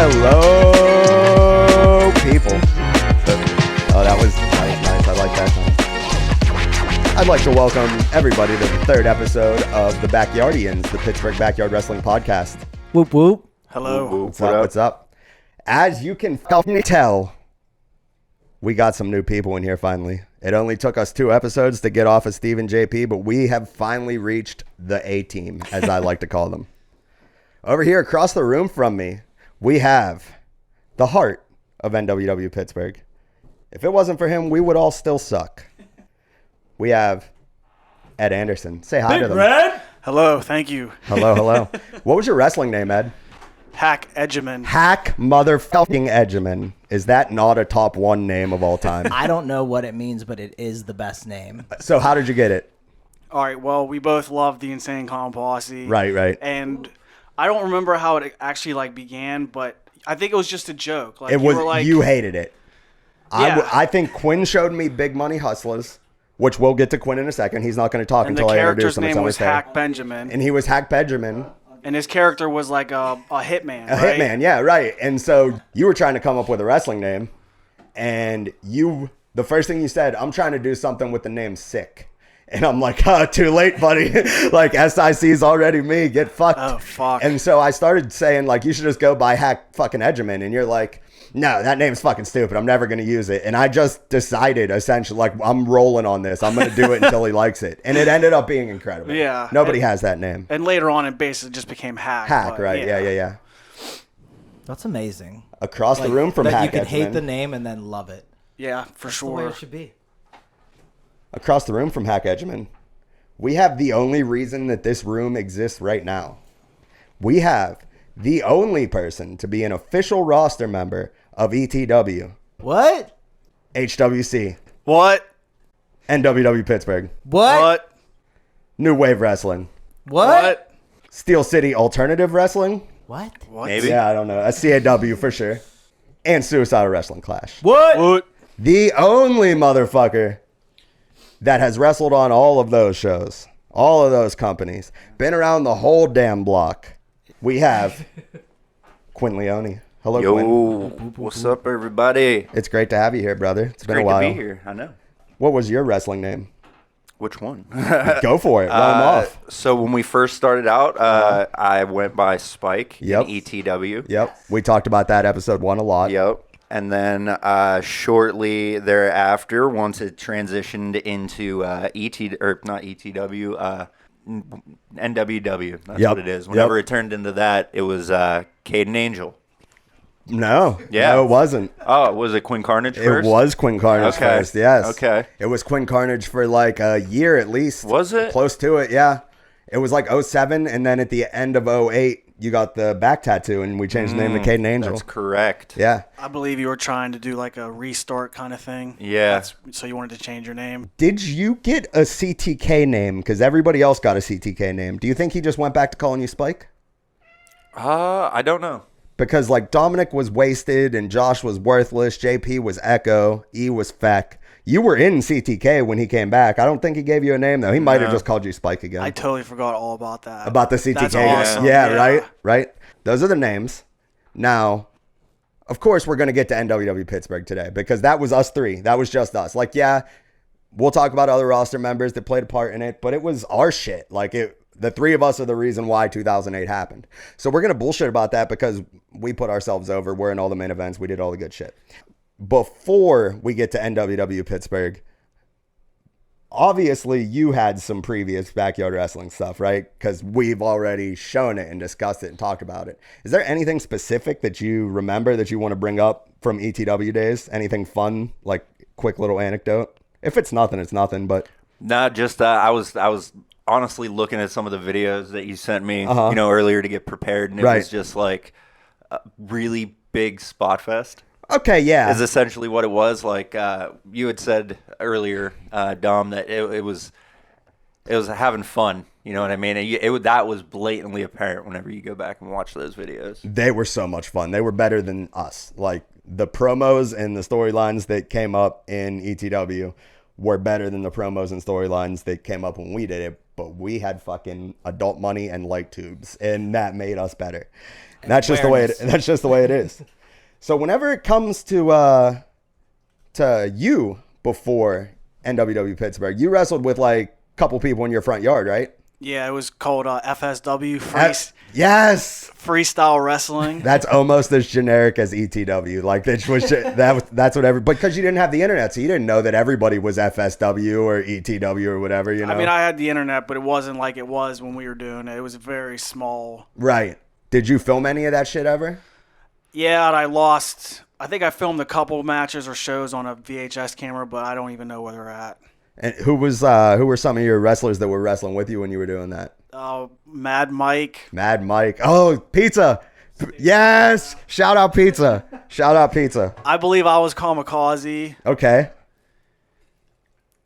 Hello, people. Oh, that was nice. I like that. I'd like to welcome everybody to the third episode of the Backyardi'Yinz, the Pittsburgh Backyard Wrestling Podcast. Whoop, whoop. Hello. Whoop, whoop. What's up? As you can tell, we got some new people in here finally. It only took us 2 episodes to get off of Steve and JP, but we have finally reached the A-team, as I like to call them. Over here across the room from me, we have the heart of NWW Pittsburgh. If it wasn't for him, we would all still suck. We have Ed Anderson. Say hi to them. Red? Hello. Thank you. Hello. What was your wrestling name, Ed? Hack Edgeman. Hack motherfucking Edgeman. Is that not a top 1 name of all time? I don't know what it means, but it is the best name. So how did you get it? All right. Well, we both love the Insane Clown Posse. Right. And I don't remember how it actually began, but I think it was just a joke. You hated it. Yeah. I think Quinn showed me Big Money Hustlers, which we'll get to Quinn in a second. He's not going to talk until I introduce him. And the character's name was fair. Hack Benjamin. And he was Hack Benjamin. And his character was like a hitman. Hitman, yeah, right. And so you were trying to come up with a wrestling name, and the first thing you said, I'm trying to do something with the name Sick. And I'm like, too late, buddy. Like, SIC's already me. Get fucked. Oh, fuck. And so I started saying, you should just go by Hack fucking Edgeman. And you're like, no, that name's fucking stupid. I'm never going to use it. And I just decided, essentially, I'm rolling on this. I'm going to do it until he likes it. And it ended up being incredible. Yeah. Nobody has that name. And later on, it basically just became Hack. Hack, right. Yeah. That's amazing. Across the room from that Hack you can Edgeman. hate the name and then love it. Yeah, for That's sure. the way it should be. Across the room from Hack Edgeman, we have the only reason that this room exists right now. We have the only person to be an official roster member of ETW, What? HWC, What? NWW Pittsburgh, What? New Wave Wrestling, What? Steel City Alternative Wrestling. What? Maybe. Yeah, I don't know. A CAW for sure. And Suicidal Wrestling Clash. What? The only motherfucker that has wrestled on all of those shows, all of those companies, been around the whole damn block. We have Quinn Leone. Hello, Yo, Quinn. what's up, everybody? It's great to have you here, brother. It's been a while. Great to be here. I know. What was your wrestling name? Which one? Go for it. Run them off. So when we first started out, I went by Spike Yep. in ETW. Yep. We talked about that episode 1 a lot. Yep. And then shortly thereafter, once it transitioned into not ETW, NWW. That's Yep. what it is. Whenever Yep. it turned into that, it was Caden Angel. No. Yeah. No, it wasn't. Oh, was it Quinn Carnage first? It was Quinn Carnage Okay. first, yes. Okay. It was Quinn Carnage for a year at least. Was it? Close to it, yeah. It was 07, and then at the end of 08, you got the back tattoo, and we changed the name to Caden Angel. That's correct. Yeah. I believe you were trying to do a restart kind of thing. Yeah. So you wanted to change your name. Did you get a CTK name? Because everybody else got a CTK name. Do you think he just went back to calling you Spike? I don't know. Because Dominic was Wasted, and Josh was Worthless, JP was Echo, E was Feck. You were in CTK when he came back. I don't think he gave you a name, though. He might have just called you Spike again. I totally forgot all about that. About the CTK. That's awesome. Yeah, right. Those are the names. Now, of course, we're going to get to NWW Pittsburgh today because that was us 3. That was just us. We'll talk about other roster members that played a part in it, but it was our shit. The 3 of us are the reason why 2008 happened. So we're going to bullshit about that because we put ourselves over. We're in all the main events. We did all the good shit. Before we get to NWW Pittsburgh, obviously you had some previous backyard wrestling stuff, right? Because we've already shown it and discussed it and talked about it. Is there anything specific that you remember that you want to bring up from ETW days? Anything fun, quick little anecdote? If it's nothing, it's nothing, but... No, just I was honestly looking at some of the videos that you sent me, earlier to get prepared, and it was just a really big spot fest. Okay, yeah. Is essentially what it was. You had said earlier, Dom, that it was having fun. You know what I mean? That was blatantly apparent whenever you go back and watch those videos. They were so much fun. They were better than us. The promos and the storylines that came up in ETW were better than the promos and storylines that came up when we did it, but we had fucking adult money and light tubes, and that made us better. And that's just the way it is. So whenever it comes to you before NWW Pittsburgh, you wrestled with like a couple people in your front yard, right? Yeah, it was called FSW, yes, freestyle wrestling. That's almost as generic as ETW. Like that's what because you didn't have the internet, so you didn't know that everybody was FSW or ETW or whatever. You know. I mean, I had the internet, but it wasn't like it was when we were doing it. It was very small. Right. Did you film any of that shit ever? Yeah, and I think I filmed a couple matches or shows on a VHS camera, but I don't even know where they're at. And who were some of your wrestlers that were wrestling with you when you were doing that? Mad Mike. Mad Mike. Oh, Pizza. Yes. Shout out Pizza. I believe I was Kamikaze. Okay.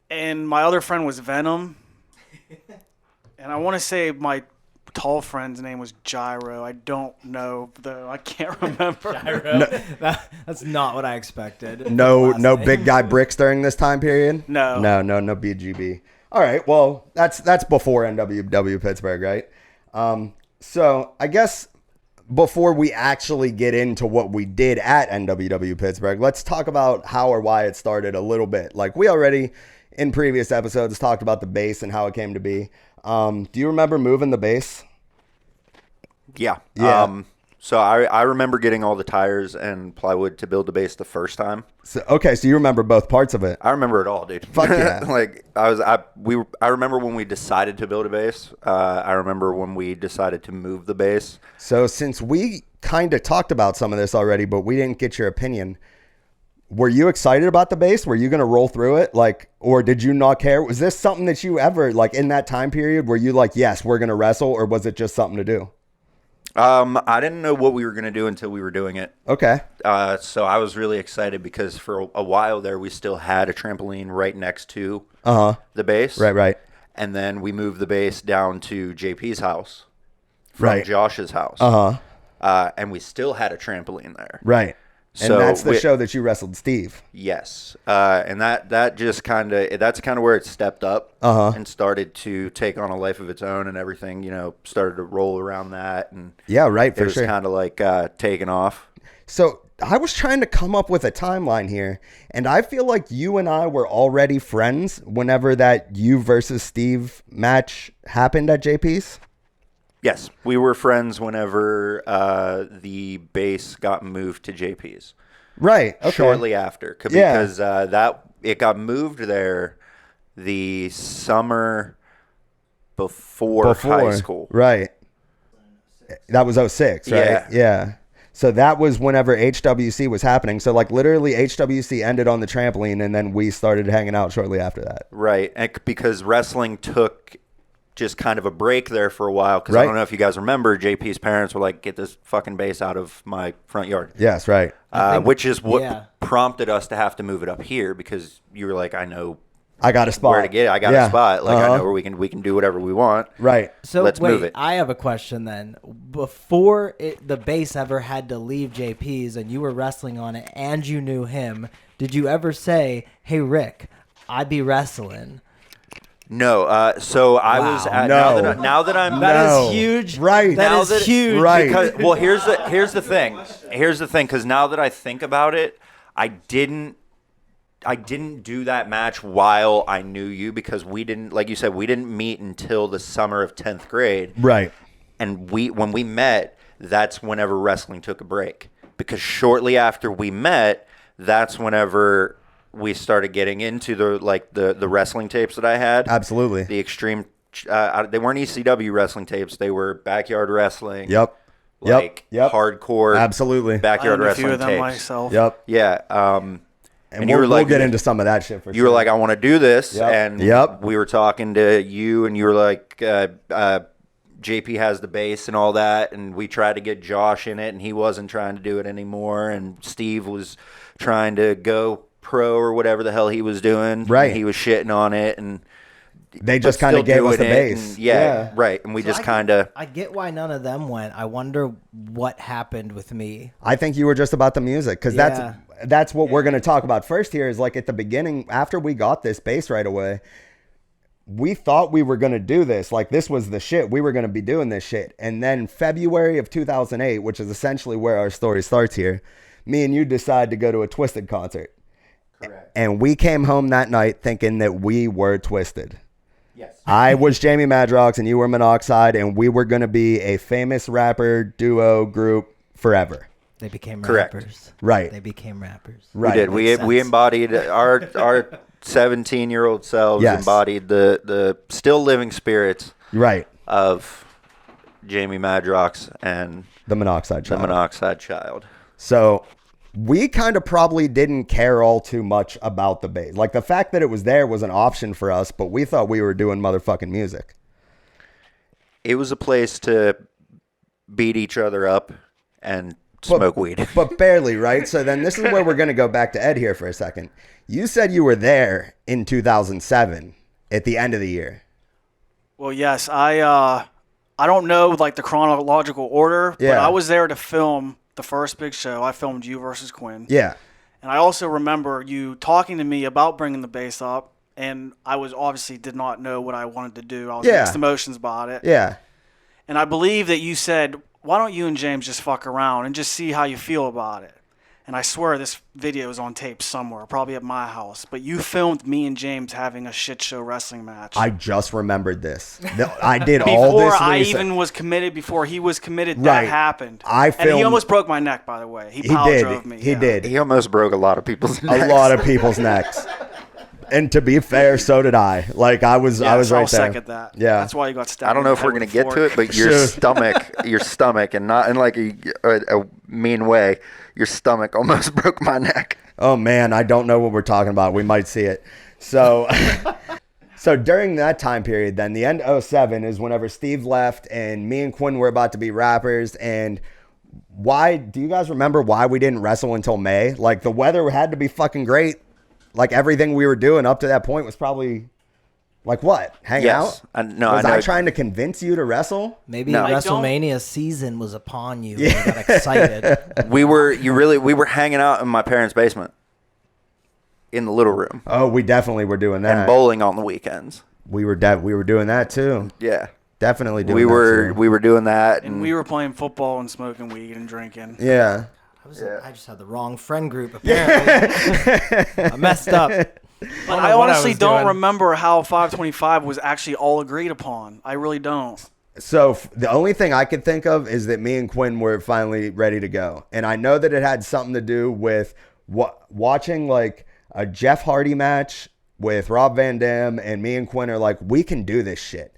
And my other friend was Venom. And I want to say my tall friend's name was Gyro. I don't know, though. I can't remember. Gyro. No. That's not what I expected. No big guy bricks during this time period? No. No BGB. All right, well, that's before NWW Pittsburgh, right? So I guess before we actually get into what we did at NWW Pittsburgh, let's talk about how or why it started a little bit. Like we already, in previous episodes, talked about the base and how it came to be. Do you remember moving the base? Yeah. Yeah. So I remember getting all the tires and plywood to build the base the first time. So you remember both parts of it. I remember it all, dude. Fuck yeah. Like I remember when we decided to build a base. I remember when we decided to move the base. So since we kind of talked about some of this already, but we didn't get your opinion, were you excited about the base? Were you going to roll through it? Like, or did you not care? Was this something that you ever, like in that time period, were you like, yes, we're going to wrestle, or was it just something to do? I didn't know what we were going to do until we were doing it. Okay. So I was really excited because for a while there, we still had a trampoline right next to the base. Right. And then we moved the base down to JP's house from Josh's house. And we still had a trampoline there. Right. And so that's the show that you wrestled Steve. Yes. And that just that's kind of where it stepped up and started to take on a life of its own, and everything, started to roll around that. And yeah, right. It was kind of like taking off. So I was trying to come up with a timeline here, and I feel like you and I were already friends whenever that you versus Steve match happened at JP's. Yes, we were friends whenever the base got moved to JP's. Right. Okay. Shortly after, because it got moved there the summer before high school. Right. That was 06, right? Yeah. So that was whenever HWC was happening. So like literally HWC ended on the trampoline, and then we started hanging out shortly after that. Right, and because wrestling took just kind of a break there for a while, because I don't know if you guys remember, JP's parents were like, get this fucking base out of my front yard. Yes, right. Which is what prompted us to have to move it up here, because you were like, I know I got a spot where to get it. I got a spot. Like I know where we can do whatever we want. Right. So let's move it. I have a question then. Before the base ever had to leave JP's and you were wrestling on it and you knew him, did you ever say, hey, Rick, I be wrestling? No, so I was at now that I'm that is huge. Right. That is huge. Right. Because, well, here's the thing. Here's the thing, because now that I think about it, I didn't do that match while I knew you, because we didn't, like you said, we didn't meet until the summer of 10th grade. Right. And when we met, that's whenever wrestling took a break, because shortly after we met, that's whenever we started getting into the wrestling tapes that I had. Absolutely. The extreme, they weren't ECW wrestling tapes. They were backyard wrestling. Yep. Hardcore. Absolutely. Backyard wrestling a few of them tapes. myself. Yep. Yeah. And you were like, we'll get into some of that shit for sure. You were like, I want to do this. Yep. And we were talking to you, and you were like, JP has the base and all that. And we tried to get Josh in it, and he wasn't trying to do it anymore. And Steve was trying to go pro or whatever the hell he was doing. Right. And he was shitting on it, and they just kind of gave us the base. And, right. And we just kind of. I get why none of them went. I wonder what happened with me. I think you were just about the music, because that's that's what we're going to talk about first here is like at the beginning, after we got this base right away, we thought we were going to do this. Like this was the shit. We were going to be doing this shit. And then February of 2008, which is essentially where our story starts here, me and you decide to go to a Twisted concert. Correct. And we came home that night thinking that we were Twisted. Yes. I was Jamie Madrox and you were Monoxide, and we were going to be a famous rapper duo group forever. They became Correct. rappers. Right. They became rappers. Right. We did. We Makes embodied our 17-year-old selves. Yes. Embodied the still living spirits Right. of Jamie Madrox and The Monoxide the Child. Monoxide Child. So we kind of probably didn't care all too much about the bass. Like the fact that it was there was an option for us, but we thought we were doing motherfucking music. It was a place to beat each other up and smoke weed. But barely, right? So then this is where we're going to go back to Ed here for a second. You said you were there in 2007 at the end of the year. Well, yes, I don't know like the chronological order, but Yeah. I was there to film the first big show. I filmed you versus Quinn. Yeah. And I also remember you talking to me about bringing the bass up, and I was obviously did not know what I wanted to do. I was Yeah. mixed emotions about it. Yeah. And I believe that you said, why don't you and James just fuck around and just see how you feel about it? And I swear this video is on tape somewhere, probably at my house. But you filmed me and James having a shit show wrestling match. I just remembered this. I did all Before this I research. even was committed, before he was committed, Right. that happened. I And he filmed- almost broke my neck, by the way. He He power did. drove me. He yeah. did. He almost broke a lot of people's necks. A lot of people's necks. And to be fair, so did I. Like I was Yes, right I'll there. second that. Yeah. That's why you got stabbed. I don't know in if the we're head gonna with a get to it, fork. but your Sure. stomach, and not in like a mean way. Your stomach almost broke my neck. Oh man, I don't know what we're talking about. We might see it. So so during that time period, then the end of 07 is whenever Steve left and me and Quinn were about to be rappers. And why do you guys remember why we didn't wrestle until May? Like the weather had to be fucking great. Like everything we were doing up to that point was probably like what? Hang Yes. out? No, was I know. I trying to convince you to wrestle? Maybe No. WrestleMania season was upon you. And you got excited. We were hanging out in my parents' basement in the little room Oh, we definitely were doing that. and bowling on the weekends. We were doing that too. Yeah. Definitely doing We that were too. we were doing that And we were playing football and smoking weed and drinking. Yeah. I just had the wrong friend group, apparently. I messed up. But I know what I honestly was don't doing. remember how 525 was actually all agreed upon. I really don't. So the only thing I could think of is that me and Quinn were finally ready to go. And I know that it had something to do with watching like a Jeff Hardy match with Rob Van Dam, and me and Quinn are like, we can do this shit.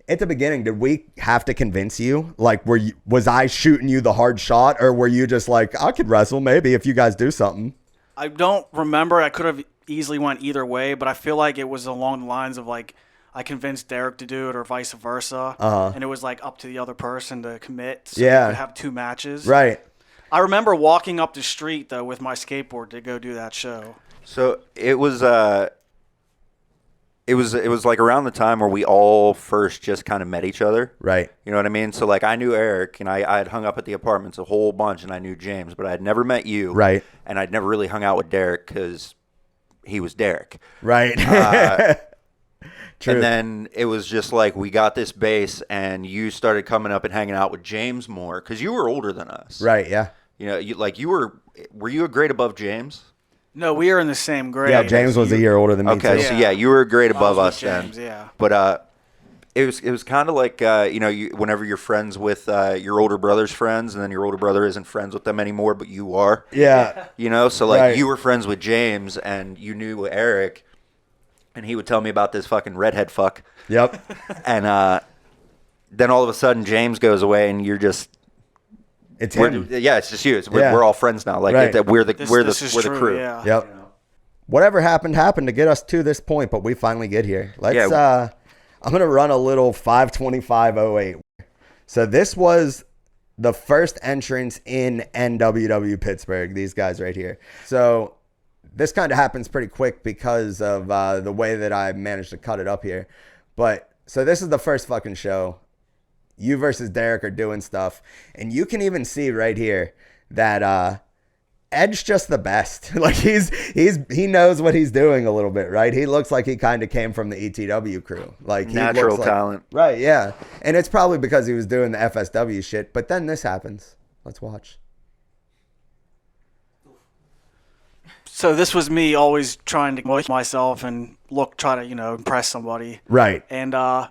At the beginning, did we have to convince you? Like, was I shooting you the hard shot, or were you just like, I could wrestle maybe if you guys do something? I don't remember. I could have easily went either way, but I feel like it was along the lines of like I convinced Derek to do it or vice versa. And it was like up to the other person to commit so Yeah. we could have two matches. Right. I remember walking up the street though with my skateboard to go do that show. So it was like around the time where we all first just kind of met each other. Right. You know what I mean? So like I knew Eric and I had hung up at the apartments a whole bunch, and I knew James, but I had never met you. Right. And I'd never really hung out with Derek because he was Derek. Right. True. And then it was just like we got this base, and you started coming up and hanging out with James more because you were older than us. Right. Yeah. You know, were you a grade above James? No, we are in the same grade. Yeah. James was a year older than me Okay, too. so yeah, you were a grade I was above with us James, then. yeah. But it was kind of like whenever you're friends with your older brother's friends, and then your older brother isn't friends with them anymore, but you are. Yeah. You know, so like Right. you were friends with James, and you knew Eric, and he would tell me about this fucking redhead fuck, Yep. and then all of a sudden James goes away, and you're just. It's him. It's just you. Yeah. We're all friends now. Like Right. we're the This is true, crew. Yeah. Yep. Whatever happened to get us to this point, but we finally get here. Let's I'm gonna run a little 52508. So this was the first entrance in NWW Pittsburgh, these guys right here. So this kind of happens pretty quick because of the way that I managed to cut it up here. But so this is the first fucking show. You versus Derek are doing stuff, and you can even see right here that Ed's just the best. Like he knows what he's doing a little bit, right? He looks like he kind of came from the ETW crew. Like he Natural looks talent. Right, yeah. And it's probably because he was doing the FSW shit, but then this happens. Let's watch. So this was me always trying to motivate myself and try to, impress somebody. Right. And I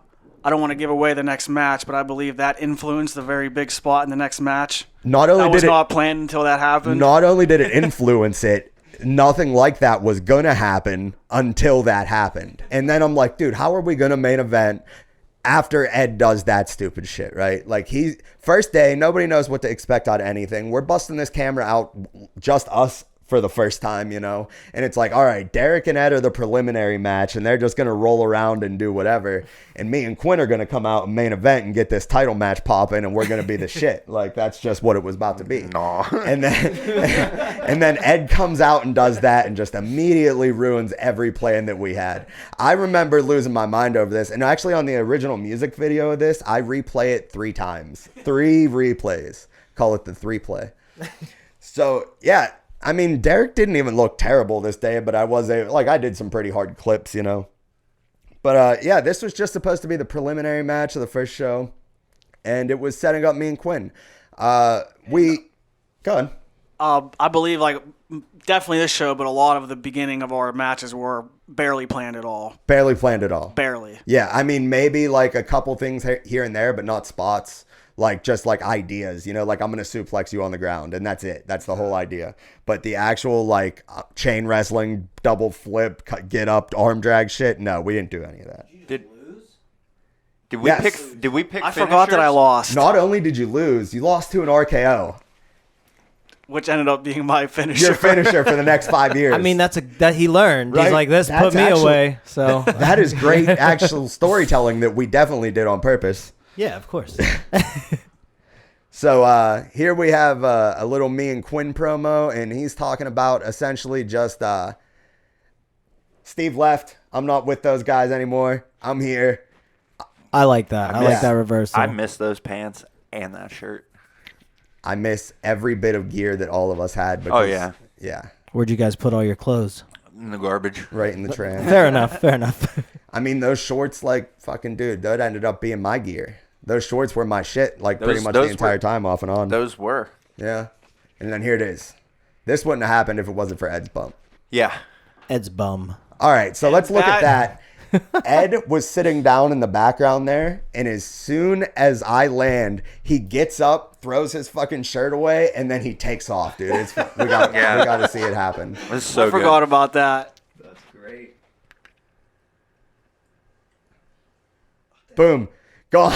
don't want to give away the next match, but I believe that influenced the very big spot in the next match. Not only that was did it not planned until that happened. Not only did it influence it, nothing like that was gonna happen until that happened. And then I'm like, dude, how are we gonna main event after Ed does that stupid shit, right? Like first day, nobody knows what to expect out of anything. We're busting this camera out, just us for the first time, and it's like, all right, Derek and Ed are the preliminary match, and they're just gonna roll around and do whatever, and me and Quinn are gonna come out and main event and get this title match popping, and we're gonna be the shit. Like, that's just what it was about to be. No. And then Ed comes out and does that and just immediately ruins every plan that we had. I remember losing my mind over this, and actually on the original music video of this, I replay it 3 times. 3 replays. Call it the 3-play. So yeah, I mean, Derek didn't even look terrible this day, but I did some pretty hard clips, But yeah, this was just supposed to be the preliminary match of the first show, and it was setting up me and Quinn. Go on. I believe, definitely this show, but a lot of the beginning of our matches were barely planned at all. Barely planned at all. Barely. Yeah, I mean, maybe like a couple things here and there, but not spots. Like, just like ideas, like I'm going to suplex you on the ground, and that's it. That's the whole idea. But the actual chain wrestling, double flip, get up, arm drag shit, no, we didn't do any of that. Did we pick I forgot that I lost. Not only did you lose, you lost to an RKO. Which ended up being my finisher. Your finisher for the next 5 years. I mean, that he learned. Right? He's like, this That's put me away. So that is great actual storytelling that we definitely did on purpose. yeah, of course. So here we have a little me and Quinn promo, and he's talking about essentially just Steve left. I'm not with those guys anymore. I'm here. I like that. I like that reversal. I miss those pants and that shirt. I miss every bit of gear that all of us had. Because, yeah. Where'd you guys put all your clothes? In the garbage. Right in the trash. Fair enough. I mean, those shorts, fucking dude, that ended up being my gear. Those shorts were my shit, pretty much the entire time off and on. Those were. Yeah. And then here it is. This wouldn't have happened if it wasn't for Ed's bump. Yeah. Ed's bum. All right, so let's look at that. Ed was sitting down in the background there, and as soon as I land, he gets up, throws his fucking shirt away, and then he takes off, dude. We got to see it happen. This is so I forgot about that. That's great. Boom. Gone.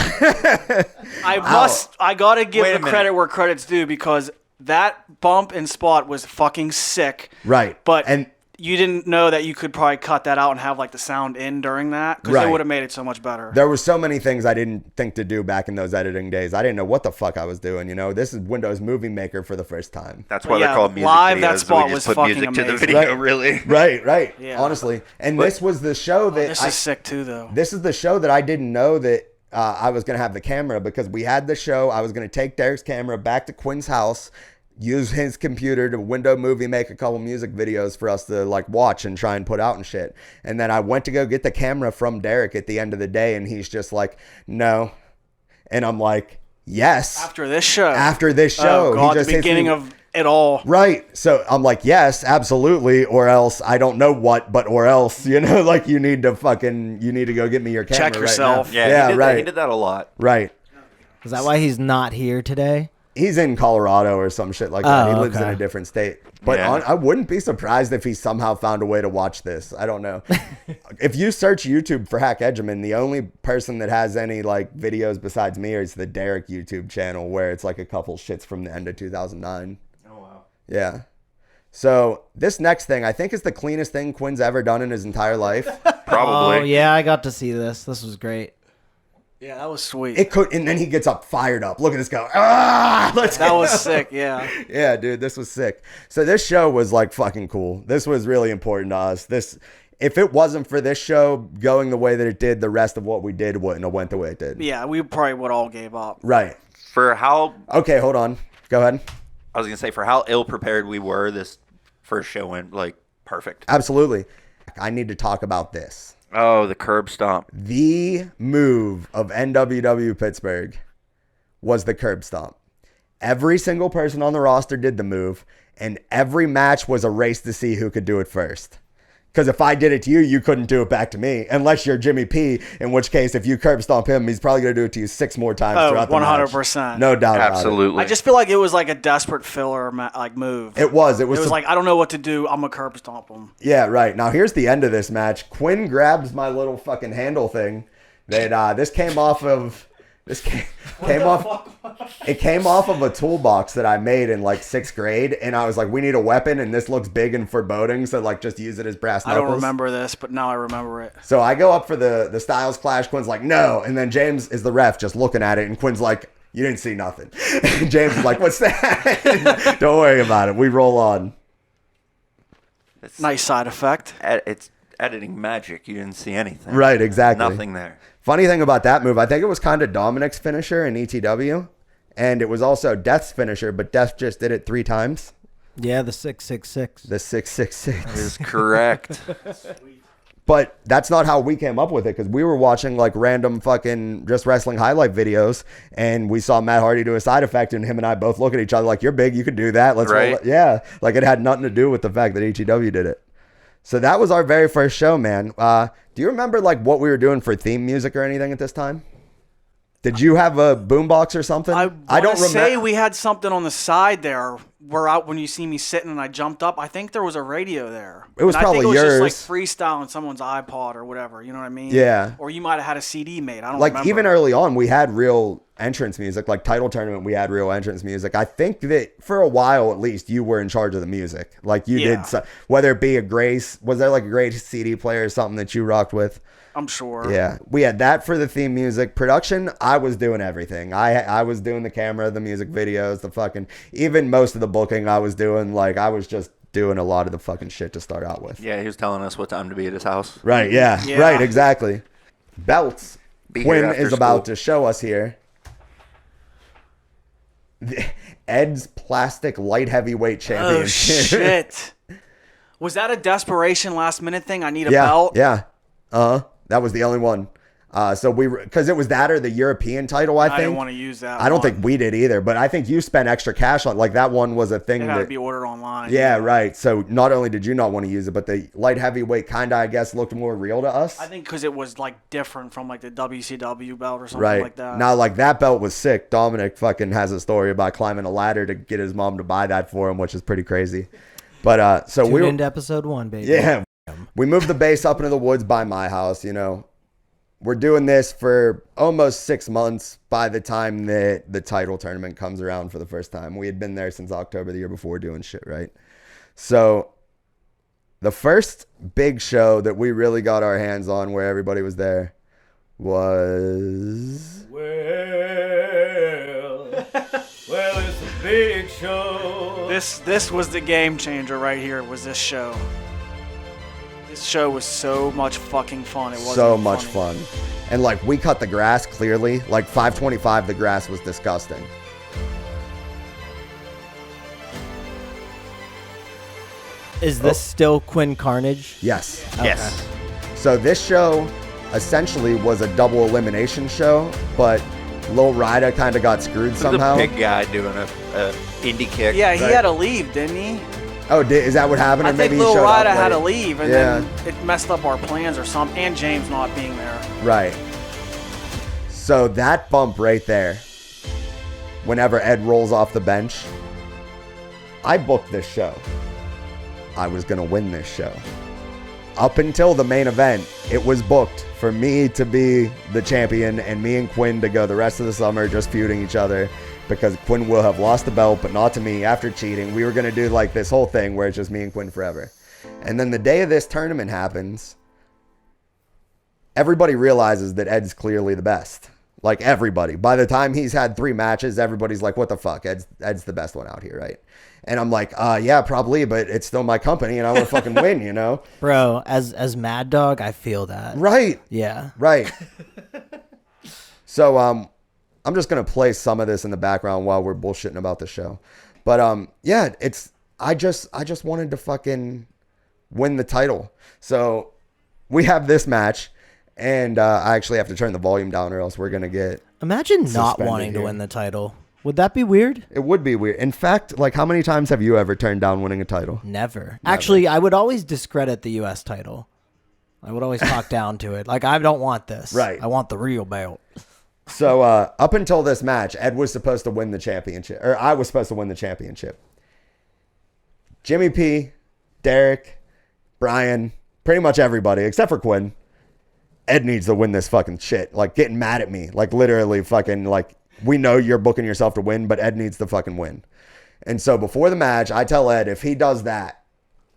I gotta give the credit where credit's due, because that bump and spot was fucking sick. Right. But you didn't know that you could probably cut that out and have the sound in during that, because it would have made it so much better. There were so many things I didn't think to do back in those editing days. I didn't know what the fuck I was doing. This is Windows Movie Maker for the first time. That's why they're called music live, videos. that spot we just was put fucking music to the amazing. video, really. Right. Yeah. Honestly. And this was the show that this is sick too, though. This is the show that I didn't know that I was going to have the camera, because we had the show. I was going to take Derek's camera back to Quinn's house, use his computer to window movie, make a couple music videos for us to watch and try and put out and shit. And then I went to go get the camera from Derek at the end of the day, and he's just like, no. And I'm like, yes. After this show. Oh, God, he just the beginning of it all. Right. So I'm like, yes, absolutely. Or else I don't know what, but or else, you need to go get me your camera. Check yourself. Right Yeah, right. He did that a lot. Right. Is that why he's not here today? He's in Colorado or some shit like that. He lives in okay. a different state. But Yeah. I wouldn't be surprised if he somehow found a way to watch this. I don't know. If you search YouTube for Hack Edgerman, the only person that has any videos besides me is the Derek YouTube channel, where it's a couple shits from the end of 2009. Oh, wow. Yeah. So this next thing, I think, is the cleanest thing Quinn's ever done in his entire life. Probably. Oh, yeah, I got to see this. This was great. Yeah, that was sweet. And then he gets up, fired up. Look at this go. Ah! That was sick, yeah. Yeah, dude, this was sick. So this show was fucking cool. This was really important to us. If it wasn't for this show going the way that it did, the rest of what we did wouldn't have went the way it did. Yeah, we probably would all gave up. Right. For how... Okay, hold on. Go ahead. I was going to say, for how ill-prepared we were, this first show went, like, perfect. Absolutely. I need to talk about this. Oh, the curb stomp. The move of NWW Pittsburgh was the curb stomp. Every single person on the roster did the move, and every match was a race to see who could do it first. Because if I did it to you, you couldn't do it back to me, unless you're Jimmy P, in which case, if you curb stomp him, he's probably going to do it to you 6 more times throughout the match. 100%. No doubt Absolutely. I just feel like it was like a desperate filler move. It was. It was like, I don't know what to do. I'm going to curb stomp him. Yeah, right. Now, here's the end of this match. Quinn grabs my little fucking handle thing. That this came off of... It came off of a toolbox that I made in like 6th grade, and I was like, we need a weapon, and this looks big and foreboding, so like just use it as brass knuckles. I don't remember this, but now I remember it. So I go up for the Styles Clash. Quinn's like, no, and then James is the ref just looking at it, and Quinn's like, you didn't see nothing. And James is like, what's that? Don't worry about it. We roll on. It's nice side effect. It's editing magic. You didn't see anything. Right, exactly. Nothing there. Funny thing about that move, I think it was kind of Dominic's finisher in ETW, and it was also Death's finisher, but Death just did it 3 times. Yeah, the 666. The 666. That is correct. But that's not how we came up with it, because we were watching like random fucking just wrestling highlight videos, and we saw Matt Hardy do a side effect, and him and I both look at each other like, you're big, you could do that. Let's roll it. Yeah, like it had nothing to do with the fact that ETW did it. So that was our very first show, man. Do you remember like what we were doing for theme music or anything at this time? Did you have a boombox or something? I don't say we had something on the side there. We're out when you see me sitting and I jumped up. I think there was a radio there. It was probably yours. I think it was just like freestyle on someone's iPod or whatever. You know what I mean? Yeah. Or you might have had a CD made. I don't like remember. Even early on, we had real entrance music. Like Title Tournament, we had real entrance music. I think that for a while at least, you were in charge of the music. Like you did, whether it be a Grace. Was there like a Grace CD player or something that you rocked with? I'm sure. Yeah, we had that for the theme music. Production, I was doing everything. I was doing the camera, the music videos, the fucking, even most of the booking I was doing. Like, I was just doing a lot of the fucking shit to start out with. Yeah, he was telling us what time to be at his house. Right, yeah. Right, exactly. Belts. Quinn is about to show us here. Ed's Plastic Light Heavyweight Championship. Oh, shit. Was that a desperation last minute thing? I need a belt? Yeah. That was the only one. So because it was that or the European title, I think. I didn't want to use that. I don't think we did either, but I think you spent extra cash on, like that one was a thing it had to be ordered online. Yeah, right. So not only did you not want to use it, but the light heavyweight kind of, I guess, looked more real to us. I think because it was like different from like the WCW belt or something like that. Now, like that belt was sick. Dominic fucking has a story about climbing a ladder to get his mom to buy that for him, which is pretty crazy. But so we were into episode 1, baby. Yeah. We moved the base up into the woods by my house, you know. We're doing this for almost 6 months by the time that the title tournament comes around for the first time. We had been there since October the year before doing shit, right? So the first big show that we really got our hands on where everybody was there was... Well, it's a big show. This was the game changer right here, was this show. This show was so much fucking fun. It was so much fun. And like we cut the grass clearly. Like 525, the grass was disgusting. Is this still Quinn Carnage? Yes. Okay. Yes. So this show essentially was a double elimination show, but Lil Ryder kind of got screwed somehow. The big guy doing a indie kick. Yeah, he had to leave, didn't he? Oh, is that what happened? I think Lil Ryder had to leave, and then it messed up our plans or something, and James not being there. Right. So that bump right there, whenever Ed rolls off the bench, I booked this show. I was going to win this show. Up until the main event, it was booked for me to be the champion and me and Quinn to go the rest of the summer just feuding each other. Because Quinn will have lost the belt, but not to me after cheating. We were going to do like this whole thing where it's just me and Quinn forever. And then the day of this tournament happens, everybody realizes that Ed's clearly the best. Like everybody. By the time he's had 3 matches, everybody's like, what the fuck? Ed's the best one out here, right? And I'm like, yeah, probably, but it's still my company and I want to fucking win, you know? Bro, as Mad Dog, I feel that. Right. Yeah. Right. So, I'm just going to play some of this in the background while we're bullshitting about the show. But yeah, I just wanted to fucking win the title. So we have this match, and I actually have to turn the volume down, or else we're gonna get. Imagine not suspended wanting to here. win the title. Would that be weird? It would be weird. In fact, like, how many times have you ever turned down winning a title? Never. Actually, I would always discredit the U.S. title. I would always talk down to it. Like, I don't want this. Right. I want the real belt. So up until this match, Ed was supposed to win the championship, or I was supposed to win the championship. Jimmy P, Derek, Brian, pretty much everybody except for Quinn. Ed needs to win this fucking shit. Like, getting mad at me. Like, literally fucking, like, we know you're booking yourself to win, but Ed needs to fucking win. And so before the match, I tell Ed, if he does that,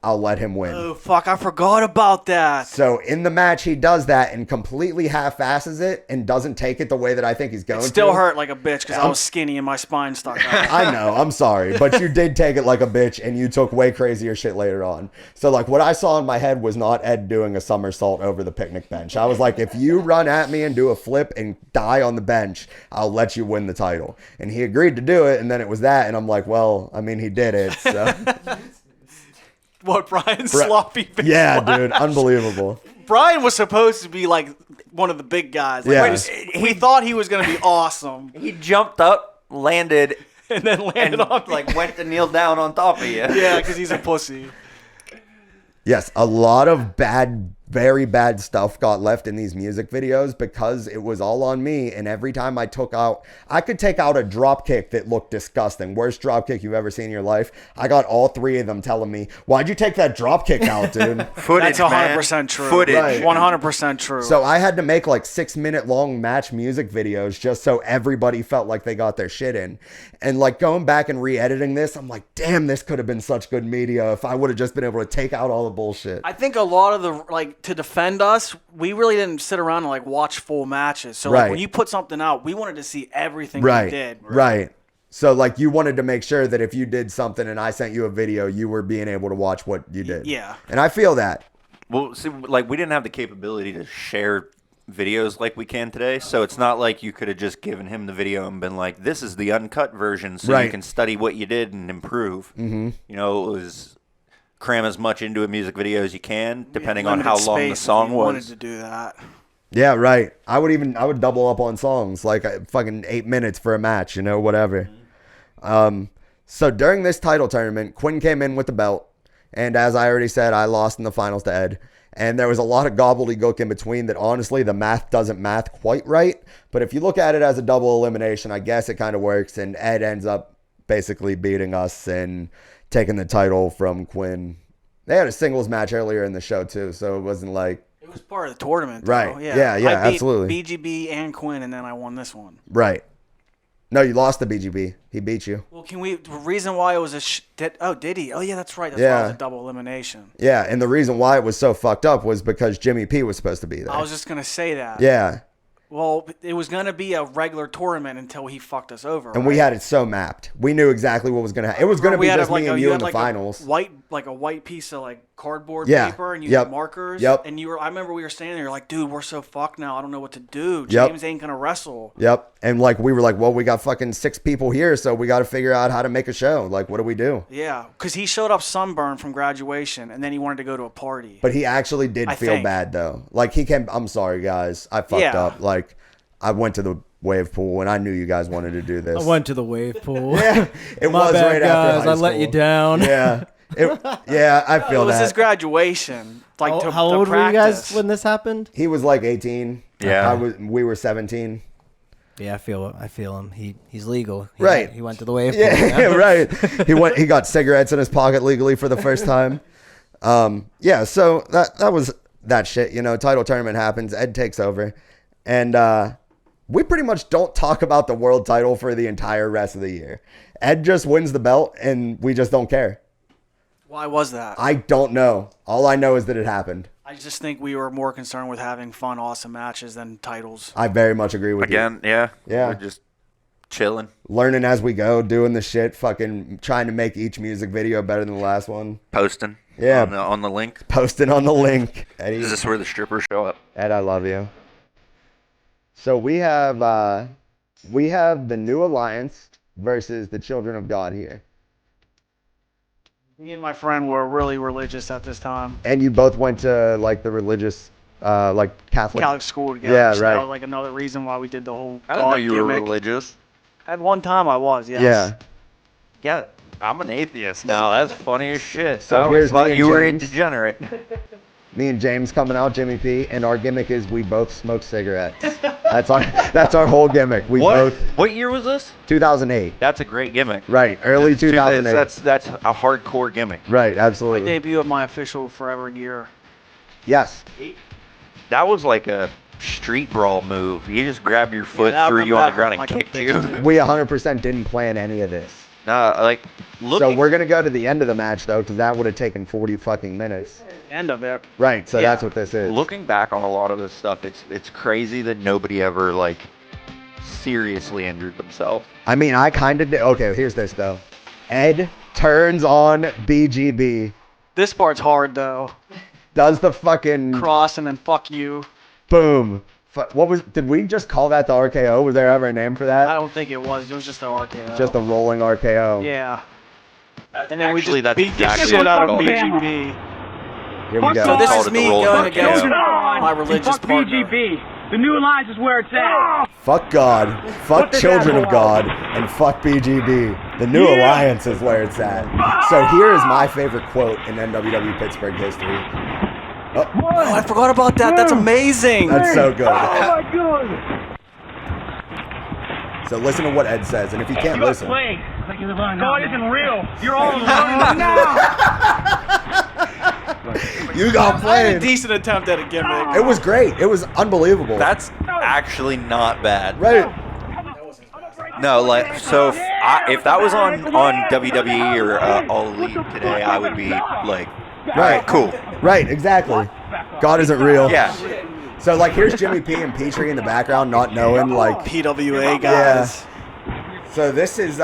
I'll let him win. Oh, fuck, I forgot about that. So in the match, he does that and completely half-asses it and doesn't take it the way that I think he's going to. It still hurt like a bitch because I was skinny and my spine stuck out. I know, I'm sorry, but you did take it like a bitch, and you took way crazier shit later on. So, like, what I saw in my head was not Ed doing a somersault over the picnic bench. I was like, if you run at me and do a flip and die on the bench, I'll let you win the title. And he agreed to do it, and then it was that, and I'm like, well, I mean, he did it, so. What, Brian's sloppy face? Yeah, dude, unbelievable. Brian was supposed to be like one of the big guys. Like, Yeah. we thought he was going to be awesome. He jumped up, landed, And then landed on me. like went to kneel down on top of you. Yeah, because he's a pussy. Yes, a lot of bad, very bad stuff got left in these music videos because it was all on me. And every time I could take out a drop kick that looked disgusting. Worst drop kick you've ever seen in your life. I got all three of them telling me, why'd you take that drop kick out, dude? Footage, That's 100% man. true. Footage. Right. 100% true. So I had to make like 6-minute long match music videos just so everybody felt like they got their shit in. And like going back and re-editing this, I'm like, damn, this could have been such good media if I would have just been able to take out all the bullshit. I think a lot of the, like, to defend us, we really didn't sit around and, like, watch full matches. So, like, Right. when you put something out, we wanted to see everything Right. you did. Right. So, like, you wanted to make sure that if you did something and I sent you a video, you were being able to watch what you did. Yeah. And I feel that. Well, see, like, we didn't have the capability to share videos like we can today, so it's not like you could have just given him the video and been like, this is the uncut version, so Right. you can study what you did and improve. Mm-hmm. You know, it was cram as much into a music video as you can, depending on how Limited long the space if song we was. wanted to do that. Yeah, right. I would double up on songs, like fucking 8 minutes for a match, you know, whatever. So during this title tournament, Quinn came in with the belt. And as I already said, I lost in the finals to Ed. And there was a lot of gobbledygook in between that honestly, the math doesn't math quite right. But if you look at it as a double elimination, I guess it kind of works. And Ed ends up basically beating us and taking the title from Quinn. They had a singles match earlier in the show too, so it wasn't like... It was part of the tournament, though. Right. Yeah, Yeah, I beat absolutely. BGB and Quinn, and then I won this one. Right. No, you lost the BGB. He beat you. Well, the reason why it was did he? Oh, yeah, that's right. That's why it was a double elimination. Yeah, and the reason why it was so fucked up was because Jimmy P was supposed to be there. I was just going to say that. Yeah. Well, it was going to be a regular tournament until he fucked us over. And we had it so mapped. We knew exactly what was going to happen. It was going to be just me and you in the finals. A white piece of like cardboard Yeah. paper, and you Yep. had markers. Yep. And I remember we were standing there, you're like, dude, we're so fucked now. I don't know what to do. Yep. James ain't gonna wrestle. Yep. And like we were like, well, we got fucking 6 people here, so we got to figure out how to make a show. Like, what do we do? Yeah, because he showed up sunburned from graduation, and then he wanted to go to a party. But he actually did feel think. bad though. Like he came. I'm sorry, guys. I fucked Yeah. up. Like I went to the wave pool and I knew you guys wanted to do this. I went to the wave pool. Yeah, it My was bad, right after guys. high I let you school. down. Yeah. Yeah, I feel It was that. his graduation. Like to, How to old were you practice. guys when this happened? He was like 18. Yeah. We were 17. Yeah, I feel him. He's legal. Right. He went to the wave pool. Yeah, right. He got cigarettes in his pocket legally for the first time. Yeah, so that was that shit, you know, title tournament happens, Ed takes over, and we pretty much don't talk about the world title for the entire rest of the year. Ed just wins the belt and we just don't care. Why was that? I don't know. All I know is that it happened. I just think we were more concerned with having fun, awesome matches than titles. I very much agree with you. Again, yeah. Yeah. We're just chilling. Learning as we go, doing the shit, fucking trying to make each music video better than the last one. Posting. Yeah. On the link. Posting on the link. Eddie, Is this where the strippers show up? Ed, I love you. So we have the New Alliance versus the Children of God here. Me and my friend were really religious at this time. And you both went to like the religious, like Catholic school together. Yeah, so right. That was like another reason why we did the whole I didn't know God you were gimmick. religious. At one time I was, yes. Yeah. Yeah, I'm an atheist now. That's funny as shit. So I here's thought me and you were a James. degenerate. Me and James coming out, Jimmy P, and our gimmick is we both smoke cigarettes. That's our whole gimmick. We both. What year was this? 2008. That's a great gimmick. Right, early 2008. That's a hardcore gimmick. Right, My absolutely. debut of my official forever gear. Yes. That was like a street brawl move. You just grabbed your foot, that threw went you on the back ground, and like a kicked bitch, you. too. We 100% didn't plan any of this. Nah, like, look. So we're gonna go to the end of the match though, because that would have taken 40 fucking minutes. End of it. Right. So Yeah. that's what this is. Looking back on a lot of this stuff, it's crazy that nobody ever like seriously injured themselves. I mean, I kind of did. Okay, here's this though. Ed turns on BGB, This part's hard though. does the fucking Cross and then fuck you. boom. What was? Did we just call that the RKO? Was there ever a name for I that? don't think it was. It was just an RKO. Just a rolling RKO. Yeah. And then we Actually, just that's beat the exactly shit what out of it's called. BGB. Here we go. So this Called is it the me rolling going RKO. against Children my religious partner. BGB. The new alliance is where it's at. Fuck God, fuck Children of God, and fuck BGB. The new alliance is where it's at. So here is my favorite quote in NWW Pittsburgh history. Oh, Oh, I forgot about that. That's amazing. that's so good. Oh my god. So listen to what Ed says, and if you can't listen, Played. God isn't real. You're all alone now. you got I had a played. decent attempt at a gimmick. It was great. It was unbelievable. That's actually not bad. right. No, like so if that was on WWE or All Elite today, I would be like, Right. cool. Right. Exactly. God isn't real. Yeah. So like, here's Jimmy P and Petrie in the background, not knowing like. PWA guys. So this is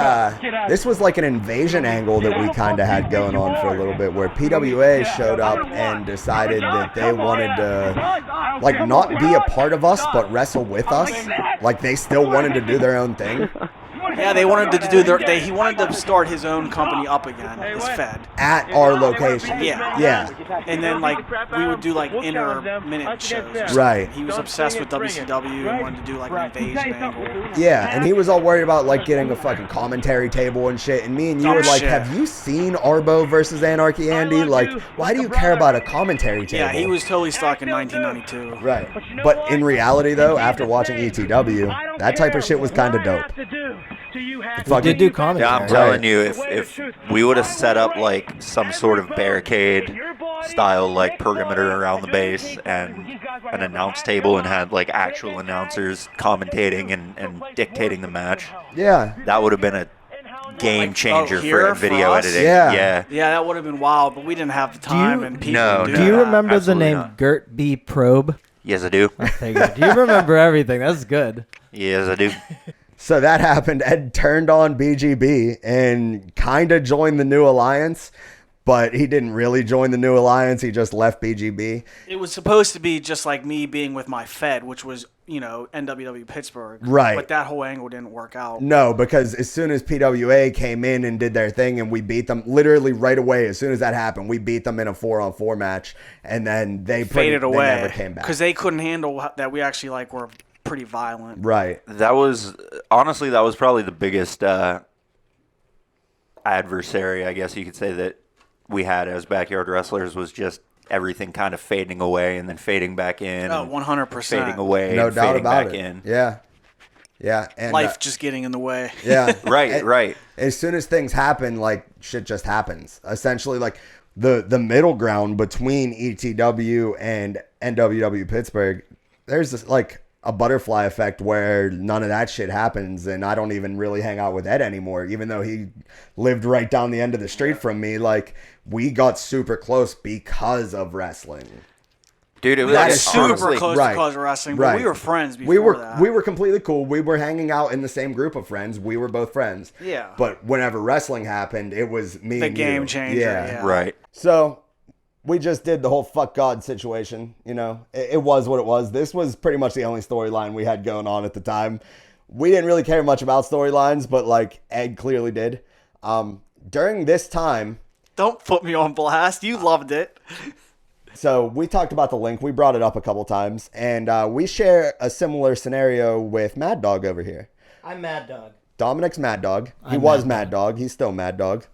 this was like an invasion angle that we kind of had going on for a little bit, where PWA showed up and decided that they wanted to like not be a part of us, but wrestle with us. Like they still wanted to do their own thing Yeah, they wanted to do their. He wanted to start his own company up again, his Fed. at our location. Yeah. Yeah. And then like we would do like inter-minute shows. Right. He was obsessed with WCW and wanted to do like an invasion angle. Yeah, and he was all worried about like getting a fucking commentary table and shit. And me and you Oh, were like, shit. "Have you seen Arbo versus Anarchy Andy? Like, why do you care about a commentary table?" Yeah, he was totally stuck in 1992. Right. But in reality, though, after watching ETW, that type of shit was kind of dope. We did do Yeah, commentary. I'm telling you, if we would have set up like some sort of barricade style like perimeter around the base and an announce table and had like actual announcers commentating and dictating the match, Yeah. that would have been a game changer here for video for us? editing. Yeah. Yeah, that would have been wild, but we didn't have the time and people No, to do Do you that. remember the absolutely name not. Gert B. Probe? Yes, I do. There you go. Do you remember everything? That's good. Yes, I do. So that happened. Ed turned on BGB and kind of joined the new alliance, but he didn't really join the new alliance. He just left BGB. It was supposed to be just like me being with my Fed, which was, NWW Pittsburgh. Right. But that whole angle didn't work out. No, because as soon as PWA came in and did their thing and we beat them literally right away, as soon as that happened, we beat them in a 4-on-4 match, and then they Faded away. They never came back. Because they couldn't handle that we actually were pretty violent. Right. That was probably the biggest adversary, I guess you could say, that we had as backyard wrestlers, was just everything kind of fading away and then fading back in. Oh, and 100%. fading away No and doubt fading about back it. in. Yeah. Yeah. And Life just getting in the way. yeah. Right, right. As soon as things happen, like shit just happens. Essentially, like the middle ground between ETW and NWW Pittsburgh, there's this like a butterfly effect where none of that shit happens, and I don't even really hang out with Ed anymore, even though he lived right down the end of the street from me. Like, we got super close because of wrestling. Dude, it was That like, is Super honestly, close right, to cause of wrestling, but right. we were friends before that. We were completely cool. We were hanging out in the same group of friends. We were both friends. Yeah. But whenever wrestling happened, it was me The and game you. changer, yeah. right. So we just did the whole fuck God situation. It was what it was. This was pretty much the only storyline we had going on at the time. We didn't really care much about storylines, but like Ed clearly did. During this time, Don't put me on blast. You loved it. So we talked about the link. We brought it up a couple times, and we share a similar scenario with Mad Dog over here. I'm Mad Dog. Dominic's Mad Dog. He I'm was Mad Mad Dog. He's still Mad Dog.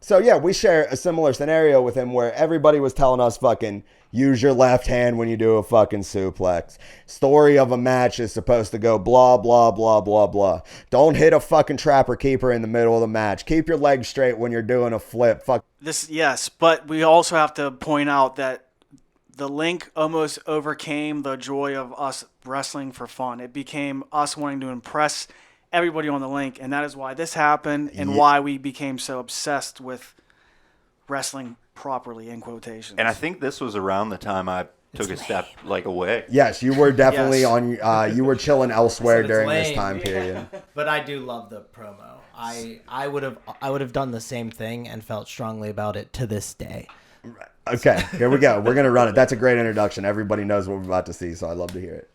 So yeah, we share a similar scenario with him where everybody was telling us fucking use your left hand when you do a fucking suplex. Story of a match is supposed to go blah, blah, blah, blah, blah. Don't hit a fucking trapper keeper in the middle of the match. Keep your legs straight when you're doing a flip. Fuck. Yes, but we also have to point out that the link almost overcame the joy of us wrestling for fun. It became us wanting to impress everybody on the link, and that is why this happened and why we became so obsessed with wrestling properly, in quotations. And I think this was around the time I took a step away. Yes, you were definitely Yes. on. You were chilling elsewhere So it's during this lame. time period. But I do love the promo. I would have done the same thing and felt strongly about it to this day. Okay, here we go. We're gonna run it. That's a great introduction. Everybody knows what we're about to see, so I'd love to hear it.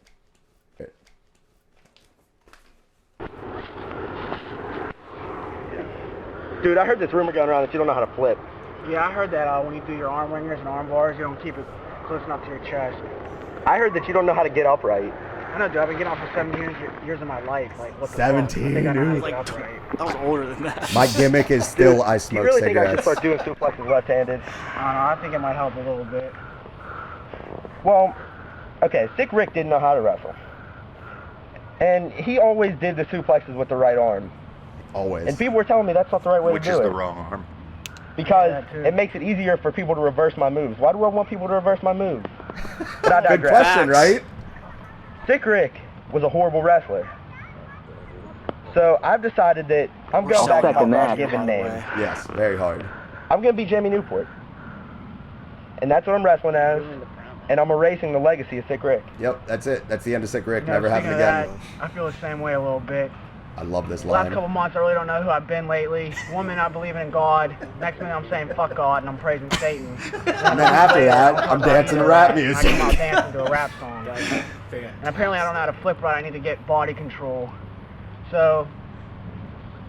Dude, I heard this rumor going around that you don't know how to flip. Yeah, I heard that when you do your arm wringers and arm bars, you don't keep it close enough to your chest. I heard that you don't know how to get upright. I know, dude. I've been getting off for 17 years of my life. Like, what the 17 fuck? I think I know how to years. get Like, upright. that was older than that. My gimmick is still I Do you smoke really think I should cigarettes. start doing suplexes left-handed? I don't know. I think it might help a little bit. Well, okay, Sick Rick didn't know how to wrestle. And he always did the suplexes with the right arm. Always. And people were telling me that's not the right way Which to is do the it. wrong arm. Because Yeah, too. it makes it easier for people to reverse my moves. Why do I want people to reverse my moves? But I Good digress. question, Facts. right? Sick Rick was a horrible wrestler. So I've decided that I'm going back to my God-given name. Yes, very hard. I'm going to be Jamie Newport. And that's what I'm wrestling as. And I'm erasing the legacy of Sick Rick. Yep, that's it. That's the end of Sick Rick. You know, Never speaking happened of again. that, I feel the same way a little bit. I love this The last line. couple months, I really don't know who I've been lately. One minute, I believe in God. Next minute, I'm saying fuck God and I'm praising Satan. And then after that, I'm dancing to rap music. I come out dancing to a rap song. And apparently, I don't know how to flip right. I need to get body control. So,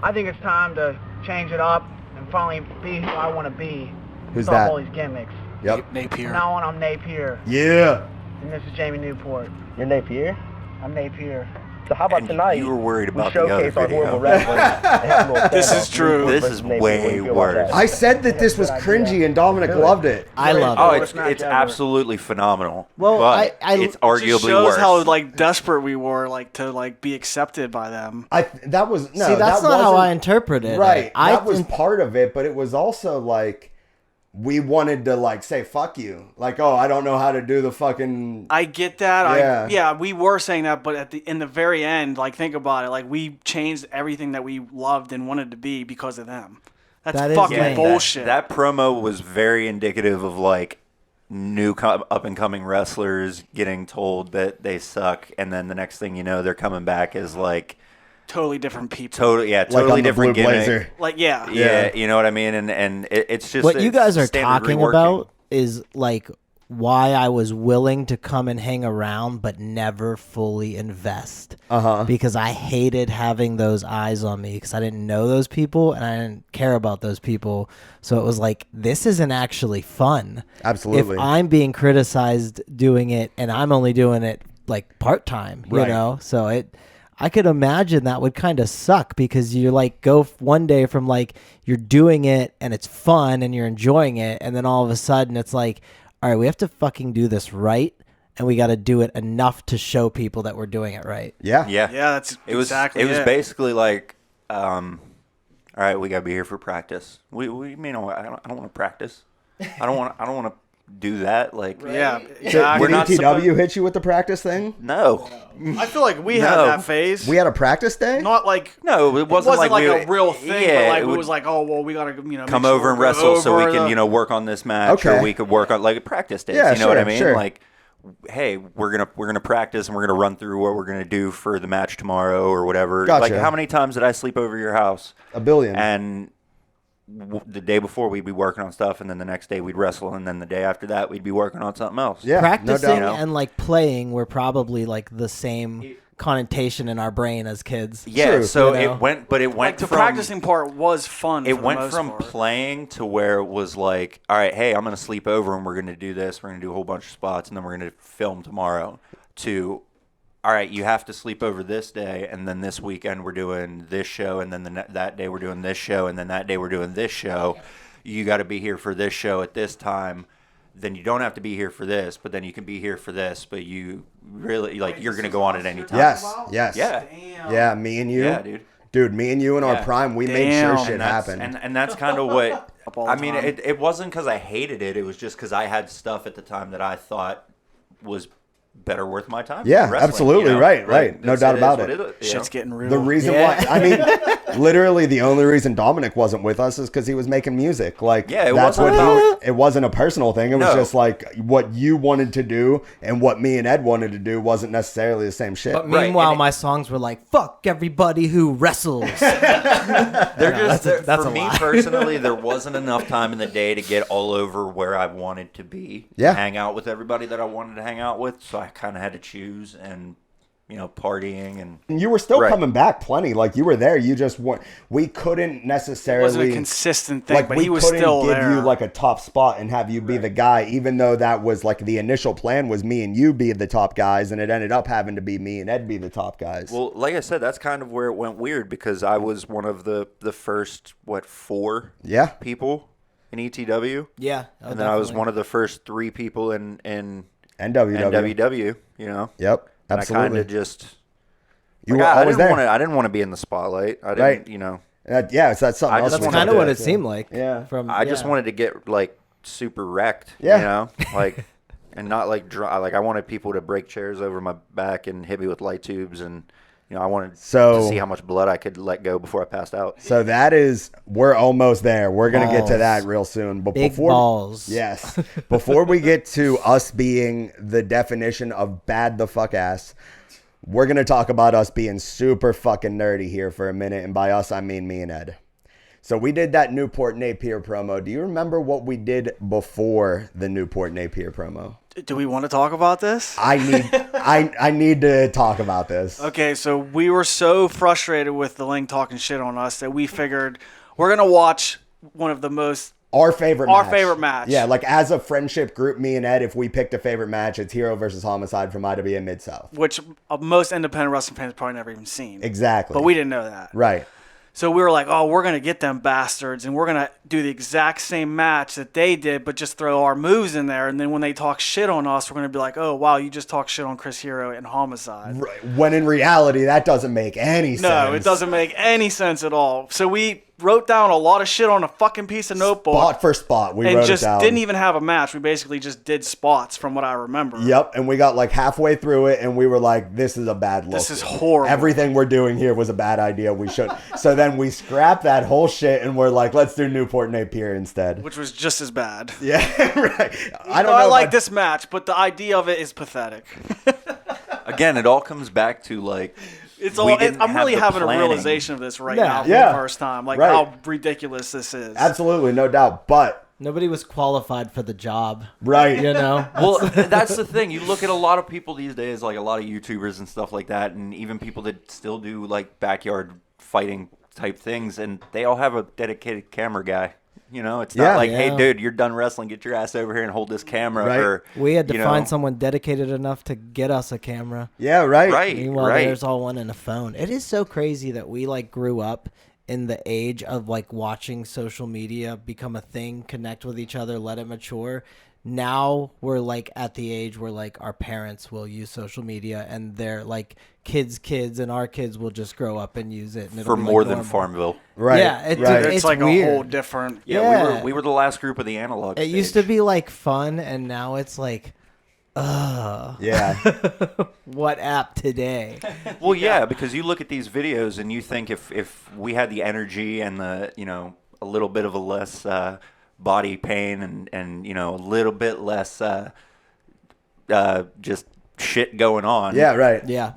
I think it's time to change it up and finally be who I want to be. Who's Stop that? all these gimmicks. Yep. Napier. From now on, I'm Napier, Yeah. and this is Jamie Newport. You're Napier? I'm Napier. So how about And tonight? you were worried we about the other showcase our video. horrible wrestling. and have a little This stand-off is true. Newport This versus is Napier. way What do you feel about worse. that? I said that this was cringy, and Dominic loved it. I love Oh, it. it's absolutely phenomenal. Well, but I- it's It arguably just shows worse. how desperate we were to be accepted by them. That was no. See, that's that not how wasn't- I interpreted it. Right. I That was think- part of it, but it was also we wanted to say fuck you. Oh, I don't know how to do the fucking. I get that. Yeah. We were saying that, but in the very end, think about it. We changed everything that we loved and wanted to be because of them. That's That is fucking lame. bullshit. That promo was very indicative of new up and coming wrestlers getting told that they suck, and then the next thing you know, they're coming back as totally different people. totally on totally the different Blue gimmick. Blazer. Yeah. Yeah, you know what I mean, and it's just what you it's guys are standard talking reworking. about is why I was willing to come and hang around but never fully invest. Because I hated having those eyes on me because I didn't know those people and I didn't care about those people. So it was this isn't actually fun. Absolutely. If I'm being criticized doing it and I'm only doing it part-time, you Right. know? So I could imagine that would kind of suck because you go one day from you're doing it and it's fun and you're enjoying it, and then all of a sudden it's all right, we have to fucking do this right, and we got to do it enough to show people that we're doing it right. Yeah. Yeah, That's it was exactly it was it. basically all right, we gotta be here for practice. We mean I don't want to practice. I don't want to do that. Yeah, Did exactly. We're not ETW hit you with the practice thing? No, I feel like we had No. that phase. We had a practice day? Not no, it wasn't, like we, a real thing, Yeah, but it it would was oh well, we gotta make come sure over and we go wrestle so we over can the- work on this match, or Okay. we could work on practice days. Yeah, you know what I sure, mean? sure. Hey, we're gonna practice and we're gonna run through what we're gonna do for the match tomorrow or whatever. Gotcha. How many times did I sleep over your house? A billion. And the day before we'd be working on stuff, and then the next day we'd wrestle, and then the day after that we'd be working on something else. Yeah, Practicing no doubt. and playing were probably the same connotation in our brain as kids. Yeah, True. so You know? it went Like the from practicing part was fun. It for the went most from part. playing to where it was like, all right, hey, I'm going to sleep over and we're going to do this. We're going to do a whole bunch of spots and then we're going to film tomorrow. To, all right, you have to sleep over this day and then this weekend we're doing this show and then that day we're doing this show and then that day we're doing this show. You got to be here for this show at this time. Then you don't have to be here for this, but then you can be here for this. But you really, like, you're going to go on at any time. Yes. Yeah. Yeah, me and you. Yeah, dude. Dude, me and you in our prime, we made sure Damn. shit happened. And that's kind of what all I the mean. time. It wasn't because I hated it. It was just because I had stuff at the time that I thought was better worth my time. Yeah, Wrestling, absolutely, you know? right. Like, No it's- doubt is about what it. is, you Shit's know? getting real. The reason Yeah. why, I mean, literally the only reason Dominic wasn't with us is because he was making music. Like, Yeah, it that's wasn't what about- it wasn't a personal thing. It was No. just like what you wanted to do and what me and Ed wanted to do wasn't necessarily the same shit. But Right, meanwhile, and my songs were like, "Fuck everybody who wrestles." They're just that's for a me lie. personally. There wasn't enough time in the day to get all over where I wanted to be. Yeah. hang out with everybody that I wanted to hang out with. So I kind of had to choose, and partying and You were still Right. coming back plenty. Like, you were there. You just weren't. We couldn't It necessarily. wasn't a consistent thing, like, but we he was couldn't still give there. you like a top spot and have you be the guy, even though that was like the initial plan was me and you be the top guys, and it ended up having to be me and Ed be the top guys. Well, like I said, that's kind of where it went weird because I was one of the first 4 yeah. people in ETW, Yeah, and then I was one of the first 3 people in NWW. NWW. Yep. And Absolutely. I kind of just you like, were I always didn't there. want to. I didn't want to be in the spotlight. I didn't. Right. Yeah, so that's something I else. just we That's wanted kind of did. what it Yeah. seemed like. Yeah. I just wanted to get like super wrecked. Yeah. Like, and not like like I wanted people to break chairs over my back and hit me with light tubes, and I wanted So- to see how much blood I could let go before I passed out. So we're almost there. We're going to get to Balls. that real soon. But Big before, balls. Yes. Before we get to us being the definition of bad the fuck ass, we're going to talk about us being super fucking nerdy here for a minute. And by us, I mean me and Ed. So we did that Newport Napier promo. Do you remember what we did before the Newport Napier promo? Do we want to talk about this? I need to talk about this. Okay, so we were so frustrated with the Link talking shit on us that we figured we're gonna watch one of the most Our favorite match. Yeah, like as a friendship group, me and Ed, if we picked a favorite match, it's Hero versus Homicide from IWA Mid-South. which most independent wrestling fans probably never even seen. Exactly. But we didn't know that. Right. So we were like, oh, we're going to get them bastards, and we're going to do the exact same match that they did, but just throw our moves in there. And then when they talk shit on us, we're going to be like, oh, wow, you just talked shit on Chris Hero and Homicide. Right. When in reality, that doesn't make any sense. No, it doesn't make any sense at all. So we wrote down a lot of shit on a fucking piece of notebook. Spot for spot, we and wrote just it down. didn't even have a match. We basically just did spots from what I remember. Yep, and we got like halfway through it, and we were like, "This is a bad look. This is horrible. Everything we're doing here was a bad idea. We should." So then we scrapped that whole shit, and we're like, "Let's do Newport Napier instead." Which was just as bad. Yeah, right. I don't I know. like about- this match, but the idea of it is pathetic. Again, it all comes back to like It's we all. didn't I'm have really the having a planning. realization of this right Yeah. now for Yeah. the first time, like Right. how ridiculous this is. Absolutely, no doubt. But Nobody was qualified for the job. right, You know? Well, that's the thing. You look at a lot of people these days, like a lot of YouTubers and stuff like that, and even people that still do like backyard fighting type things, and they all have a dedicated camera guy. It's not Yeah. like, hey, Yeah. dude, you're done wrestling. Get your ass over here and hold this camera. Right. Or We had to you find know, someone dedicated enough to get us a camera. yeah, right, Right. Meanwhile, there's all one in a phone. It is so crazy that we like grew up in the age of like watching social media become a thing, connect with each other, let it mature. Now we're like at the age where like our parents will use social media and they're like kids and our kids will just grow up and use it. And it'll for be, more like, than normal. Farmville. Right, Yeah, right. It's like weird. a whole different. Yeah, Yeah. we were the last group of the analog. It used to be like fun, and now it's like, yeah, what app today? Well, yeah, because you look at these videos and you think if we had the energy and the a little bit of a less body pain and a little bit less just shit going on. yeah, right. Yeah.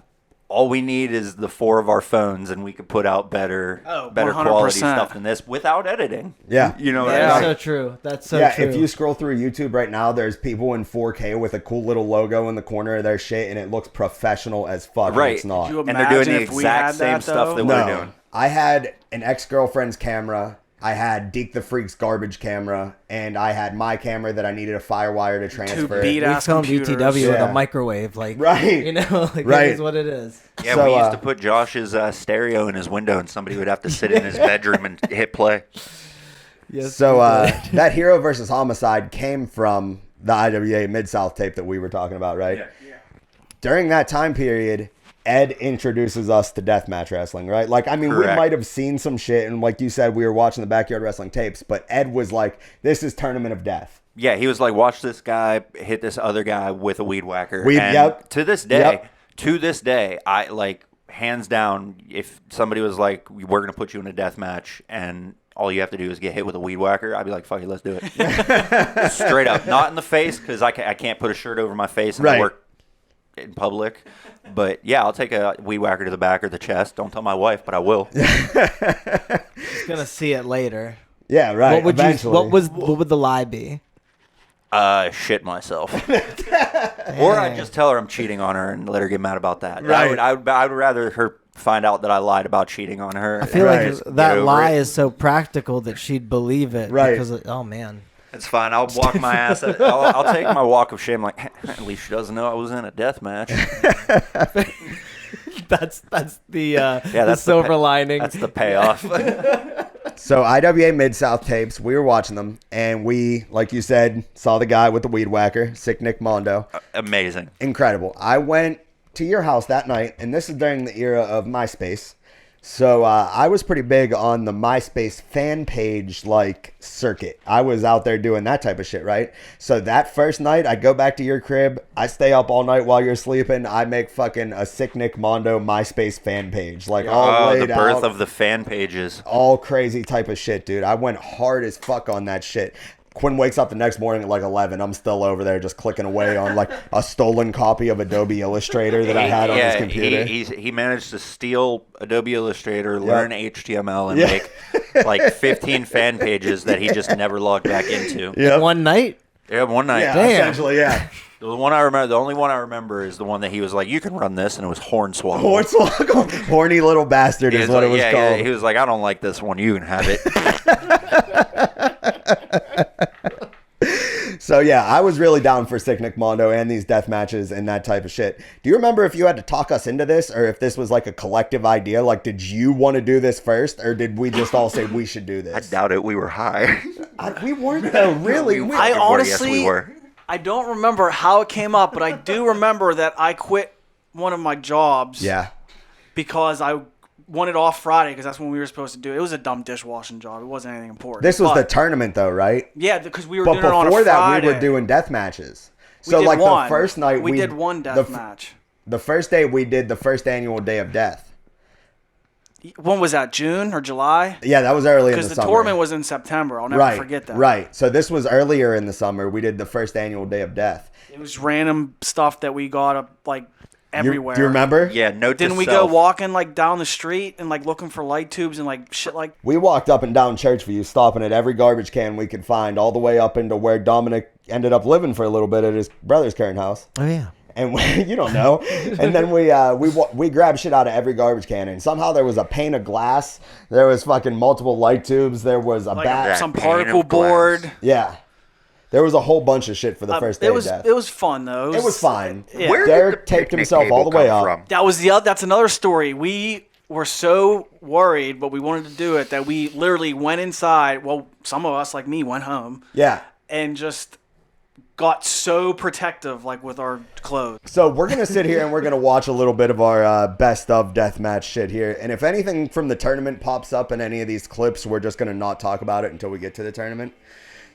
all we need is the 4 of our phones, and we could put out better quality 100%. stuff than this without editing. Yeah. You know what That's I mean? so true. That's so Yeah, true. if you scroll through YouTube right now, there's people in 4K with a cool little logo in the corner of their shit, and it looks professional as fuck. Right. And it's not. Could you And they're doing imagine the if we exact had same that, stuff though? that No, we're doing. I had an ex-girlfriend's camera. I had Deke the Freak's garbage camera, and I had my camera that I needed a FireWire to transfer. beat we ass filmed computers. UTW with Yeah. a microwave, like Right. You know, like Right. it is what it is. Yeah, So, we used to put Josh's stereo in his window, and somebody would have to sit in his bedroom and hit play. Yes. So we did. that Hero versus Homicide came from the IWA Mid-South tape that we were talking about, right? Yeah. During that time period, Ed introduces us to deathmatch wrestling, right? Like, I mean, we Correct. might have seen some shit, and like you said, we were watching the Backyard Wrestling tapes, but Ed was like, this is Tournament of Death. Yeah, he was like, watch this guy hit this other guy with a weed whacker. Weed- and yep. To this day, I like, hands down, if somebody was like, we're going to put you in a death match and all you have to do is get hit with a weed whacker, I'd be like, fuck it, let's do it. Straight up. Not in the face, because I can't put a shirt over my face and Right. work in public. But yeah, I'll take a weed whacker to the back or the chest. Don't tell my wife, but I will. Just gonna see it later. Yeah, right. What would eventually. what would the lie be? Shit myself. Or I'd just tell her I'm cheating on her and let her get mad about that. Right. I would rather her find out that I lied about cheating on her. I feel Right. like that over lie it. is so practical that she'd believe it. Right. Because oh man. It's fine. I'll walk my ass. I'll take my walk of shame. Like, at least she doesn't know I was in a death match. That's the that's the the silver lining. That's the payoff. So IWA Mid-South tapes, we were watching them, and we, like you said, saw the guy with the weed whacker, Sick Nick Mondo. Amazing. Incredible. I went to your house that night, and this is during the era of MySpace. So I was pretty big on the MySpace fan page like circuit. I was out there doing that type of shit, right? So that first night, I go back to your crib. I stay up all night while you're sleeping. I make fucking a Sick Nick Mondo MySpace fan page, like all laid the birth out, of the fan pages. all crazy type of shit, dude. I went hard as fuck on that shit. Quinn wakes up the next morning at like 11. I'm still over there just clicking away on like a stolen copy of Adobe Illustrator that I had on his computer. He managed to steal Adobe Illustrator, learn HTML, and Yeah. make like 15 fan pages that he just never logged back into. Yep. One night. Yeah, one night. Yeah, Damn. essentially, yeah. The one I remember, the only one I remember is the one that he was like, "You can run this," and it was Hornswoggle. Hornswoggle. Horny little bastard is what it was called. He was like, "I don't like this one. You can have it." So yeah, I was really down for Sick Nick Mondo and these death matches and that type of shit. Do you remember if you had to talk us into this, or if this was like a collective idea? Like, did you want to do this first, or did we just all say we should do I this? doubt it. We were high. We weren't though, really. We I fucking were. honestly, Yes, we were. I don't remember how it came up, but I do remember that I quit one of my jobs Yeah. because I wanted off Friday because that's when we were supposed to do it. It was a dumb dishwashing job. It wasn't anything important. This was But- the tournament though, right? Yeah, because we were But doing it on a before that, Friday. we were doing death matches. We So did like one. the first night, we did one the death match. The first day we did the first annual Day of Death. When was that? June or July? Yeah, that was early in the Because the summer. tournament was in September. I'll never right, forget that. Right. So this was earlier in the summer. We did the first annual Day of Death. It was random stuff that we got up like everywhere. Do you remember? Yeah, note Didn't to we self. go walking like down the street and like looking for light tubes and like shit like? We walked up and down Churchview, stopping at every garbage can we could find, all the way up into where Dominic ended up living for a little bit at his brother's current house. Oh yeah. And you don't know. And then we grabbed shit out of every garbage can, and somehow there was a pane of glass. There was fucking multiple light tubes. There was a Like bat. some pane particle of glass. board. Yeah. There was a whole bunch of shit for the first Day It of was Death. it was fun though. It was fine. Yeah. Where Derek did the taped picnic himself all the table way come up. from? That was that's another story. We were so worried, but we wanted to do it that we literally went inside. Well, some of us, like me, went home Yeah. and just got so protective, like with our clothes. So we're going to sit here and we're going to watch a little bit of our best of deathmatch shit here. And if anything from the tournament pops up in any of these clips, we're just going to not talk about it until we get to the tournament.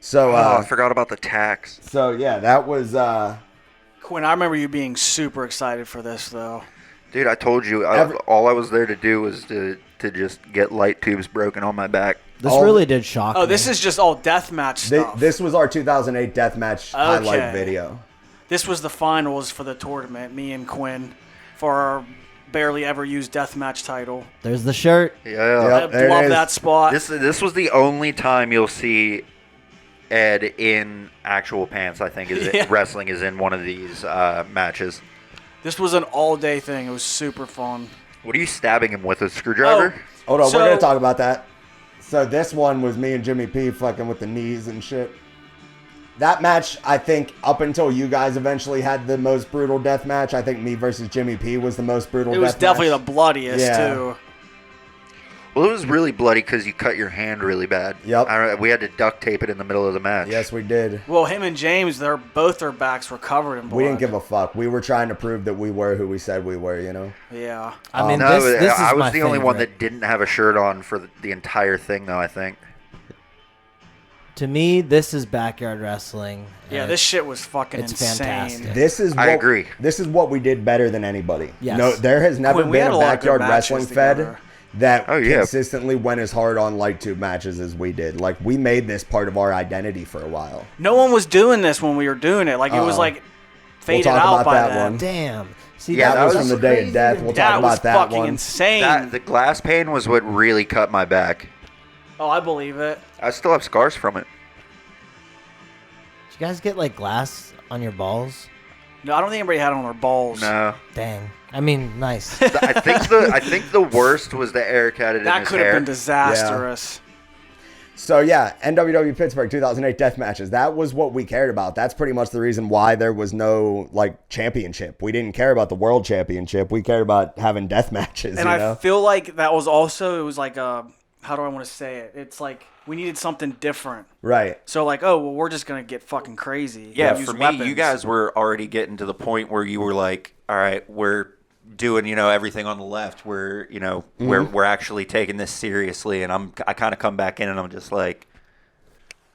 So, I forgot about the tax. so yeah, that was, Quinn, I remember you being super excited for this, though. Dude, I told you, all I was there to do was to just get light tubes broken on my back. This All really did shock me. Oh, this is just all deathmatch stuff. this was our 2008 deathmatch highlight Okay. video. This was the finals for the tournament. Me and Quinn for our barely ever used deathmatch title. There's the shirt. Yeah. Yep, there I it love is. that spot. This was the only time you'll see Ed in actual pants, I think, Yeah. wrestling is in one of these matches. This was an all-day thing. It was super fun. What are you stabbing him with, a screwdriver? Hold on, So- we're going to talk about that. So this one was me and Jimmy P fucking with the knees and shit. That match, I think, up until you guys eventually had the most brutal death match, I think me versus Jimmy P was the most brutal It was death definitely match. the bloodiest, Yeah. too. Well, it was really bloody because you cut your hand really bad. Yep. We had to duct tape it in the middle of the match. Yes, we did. Well, him and James, both their backs were covered in blood. We didn't give a fuck. We were trying to prove that we were who we said we were, you know? Yeah. I mean, No, this is I was my the only one favorite. that didn't have a shirt on for the entire thing, though, I think. To me, this is backyard wrestling. Yeah, and this shit was fucking it's insane. fantastic. This is I agree. This is what we did better than anybody. Yes. No, there has never Quinn, we been had a a lot of good backyard matches wrestling fed together. that Oh, yeah. consistently went as hard on light tube matches as we did. Like, we made this part of our identity for a while. No one was doing this when we were doing it. Like, it was like faded talk out about by that then. one. Damn. See, Yeah, That was was from the day crazy of death. to We'll me. talk That was about that fucking one. insane. The glass pane was what really cut my back. Oh, I believe it. I still have scars from it. Did you guys get like glass on your balls? No, I don't think anybody had it on their balls. No. Dang. I mean, nice. I think the worst was the Eric had it in That his could have hair. been disastrous. So, yeah, NWW Pittsburgh 2008 death matches. That was what we cared about. That's pretty much the reason why there was no, like, championship. We didn't care about the world championship. We cared about having death matches, And you I know? feel like that was also, it was like a, how do I want to say it? It's like we needed something different. Right. So like, oh, well, we're just going to get fucking crazy. Yeah, and use for me, weapons. you guys were already getting to the point where you were like, all right, we're doing, everything on the left. We're, we're actually taking this seriously. And I kind of come back in and I'm just like,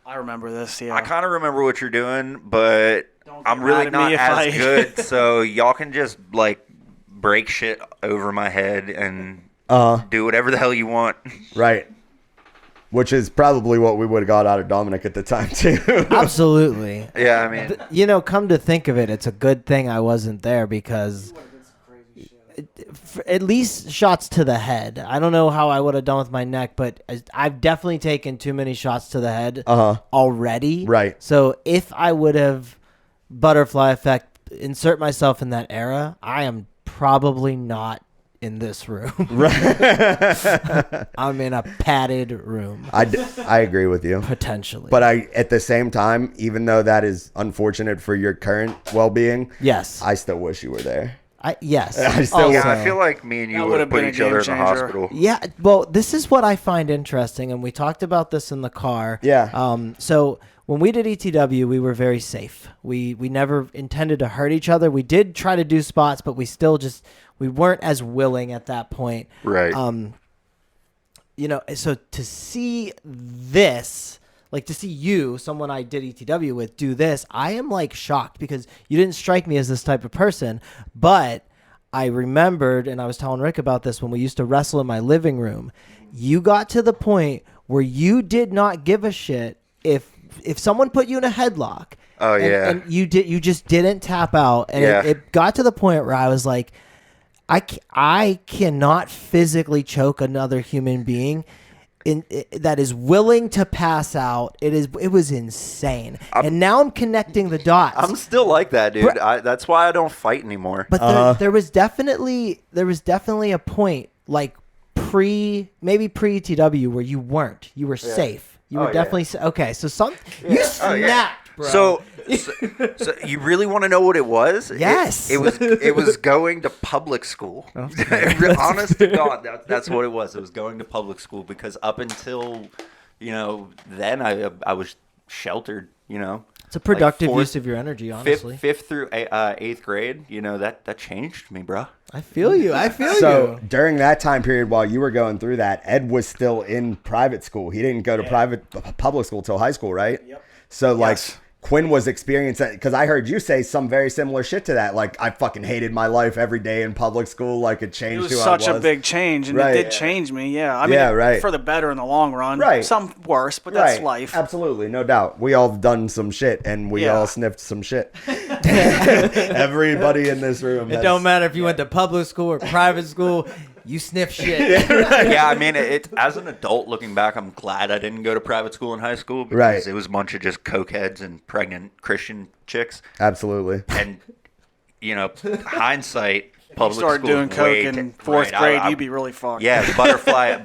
I remember this, yeah. I kind of remember what you're doing, but Don't get I'm mad really at me not if as I- good. So y'all can just like break shit over my head and do whatever the hell you want. Right. Which is probably what we would have got out of Dominic at the time, too. Absolutely. Yeah, I mean, Come to think of it, it's a good thing I wasn't there because at least shots to the head. I don't know how I would have done with my neck, but I've definitely taken too many shots to the head already. Right. So if I would have butterfly effect, insert myself in that era, I am probably not in this room. I'm in a padded room. I agree with you. Potentially. But at the same time, even though that is unfortunate for your current well-being, yes. I still wish you were there. Yes. I still- yeah, Also- I feel like me and you That would would've have put been a each other in the game changer. hospital. Yeah, well, this is what I find interesting, and we talked about this in the car. Yeah. So when we did ETW, we were very safe. We never intended to hurt each other. We did try to do spots, but we weren't as willing at that point. Right. So to see this, like to see you, someone I did ETW with, do this, I am like shocked because you didn't strike me as this type of person, but I remembered, and I was telling Rick about this when we used to wrestle in my living room. You got to the point where you did not give a shit if someone put you in a headlock. Oh, yeah. And you just didn't tap out, and Yeah. it got to the point where I was like, I cannot physically choke another human being that is willing to pass out. It was insane. And now I'm connecting the dots. I'm still like that, dude. That's why I don't fight anymore. But there was definitely a point like maybe pre ETW where you weren't. You were safe. You were definitely okay. So you snapped, bro. So you really want to know what it was? Yes. It was going to public school. Honest to God, that's what it was. It was going to public school because up until then I was sheltered. It's a productive fourth- use of your energy, honestly. Fifth through eighth grade. That changed me, bro. I feel you. So during that time period while you were going through that, Ed was still in private school. He didn't go to public school till high school, right? Yep. So like Quinn was experiencing, because I heard you say some very similar shit to that. Like, I fucking hated my life every day in public school. Like, it changed It was who such I was. a big change, and Right. it did change me. Yeah, I mean, for the better in the long run. Right. Some worse, but that's life. Absolutely, no doubt. We all done some shit, and we all sniffed some shit. Everybody in this room. It don't matter if you went to public school or private school. You sniff shit. Yeah, I mean, as an adult looking back, I'm glad I didn't go to private school in high school because Right. it was a bunch of just cokeheads and pregnant Christian chicks. Absolutely. And, hindsight, public Start school doing is coke way in ta- fourth right, grade, I- you'd be really fucked. Yeah, the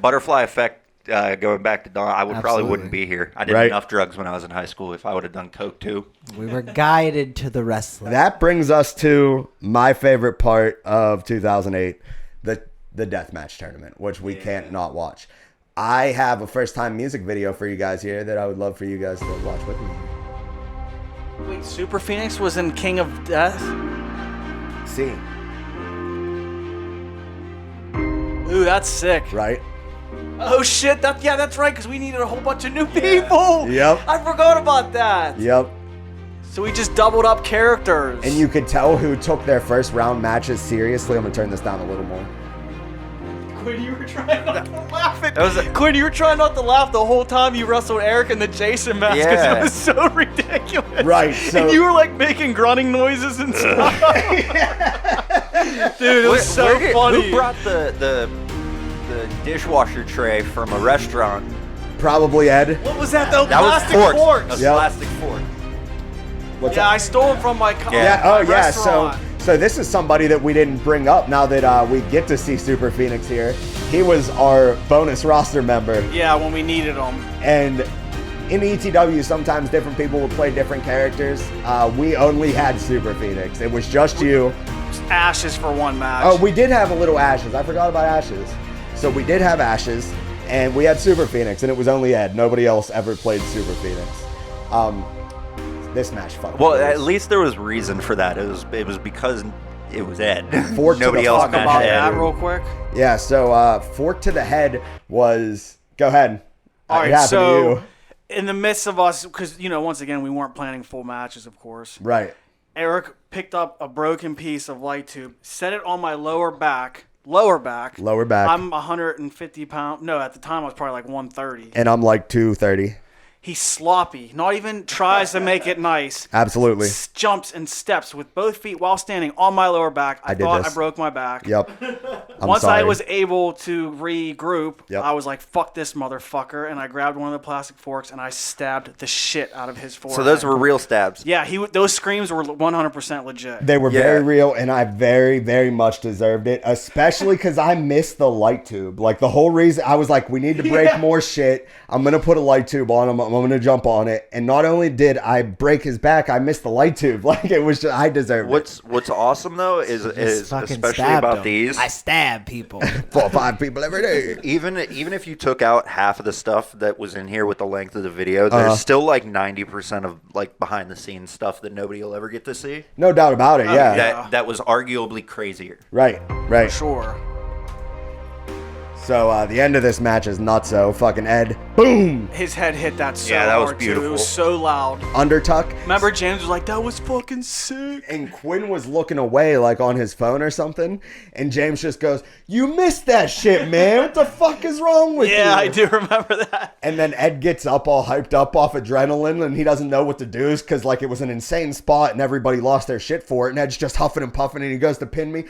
butterfly effect. Going back to Don, I probably Absolutely. wouldn't be here. I did Right. enough drugs when I was in high school. If I would have done coke too, We were guided to the wrestling. That brings us to my favorite part of 2008, the deathmatch tournament, which we can't not watch. I have a first-time music video for you guys here that I would love for you guys to watch with me. Wait, Super Phoenix was in King of Death? See, Ooh, that's sick. right? Oh shit, that's right, because we needed a whole bunch of new people. Yep. I forgot about that. Yep. So we just doubled up characters. And you could tell who took their first round matches seriously. I'm gonna turn this down a little more. Quinn, you were trying not to laugh. Quinn, you were trying not to laugh the whole time you wrestled Eric in the Jason match because Yeah. it was so ridiculous. Right, so- and you were like making grunting noises and stuff. Dude, it was so funny. Who brought the dishwasher tray from a restaurant? Probably Ed. What was that though? That was Plastic forks. forks. A Yep. plastic fork. What's Yeah, up? I stole them from my car. Yeah. Oh, yeah. Restaurant. So this is somebody that we didn't bring up. Now that we get to see Super Phoenix here, he was our bonus roster member, Yeah, when we needed them. and in ETW, sometimes different people would play different characters. We only had Super Phoenix. It was just you. Ashes for one match. Oh, we did have a little Ashes. I forgot about Ashes. So we did have Ashes, and we had Super Phoenix, and it was only Ed. Nobody else ever played Super Phoenix. This match fucking Well, rules. at least there was reason for that. It was because it was Ed. Fork to Nobody the else fuck matched about Ed. that real quick. Yeah, so fork to the head was... Go ahead. All It right, happened to so you. in the midst of us, because once again we weren't planning full matches, of course. Right. Eric picked up a broken piece of light tube, set it on my lower back. Lower back. I'm 150 pounds. No, at the time I was probably like 130. And I'm like 230. He's sloppy. Not even tries to make it nice. Absolutely. Jumps and steps with both feet while standing on my lower back. I did thought this. I broke my back. Yep. I'm Once sorry. I was able to regroup, Yep. I was like, fuck this motherfucker. And I grabbed one of the plastic forks and I stabbed the shit out of his forehead. So those were real stabs. Yeah, those screams were 100% legit. They were Yeah. very real, and I very, very much deserved it, especially because I missed the light tube. Like, the whole reason, I was like, we need to break more shit. I'm going to put a light tube on him. I'm going to jump on it. And not only did I break his back, I missed the light tube. Like, it was just, I deserved it. What's awesome though is fucking especially stabbed about him. these. I stab people. 4 or 5 people every day. Even if you took out half of the stuff that was in here with the length of the video, there's still like 90% of like behind the scenes stuff that nobody will ever get to see. No doubt about it, yeah. That was arguably crazier. Right, right. Sure. So the end of this match is nutso. Fucking Ed, boom, His head hit that so Yeah, that was hard, too. beautiful. It was so loud. undertuck. Remember, James was like, that was fucking sick. And Quinn was looking away, like on his phone or something. And James just goes, "You missed that shit, man. What the fuck is wrong with you?" Yeah, I do remember that. And then Ed gets up all hyped up off adrenaline, and he doesn't know what to do because like it was an insane spot and everybody lost their shit for it. And Ed's just huffing and puffing, and he goes to pin me.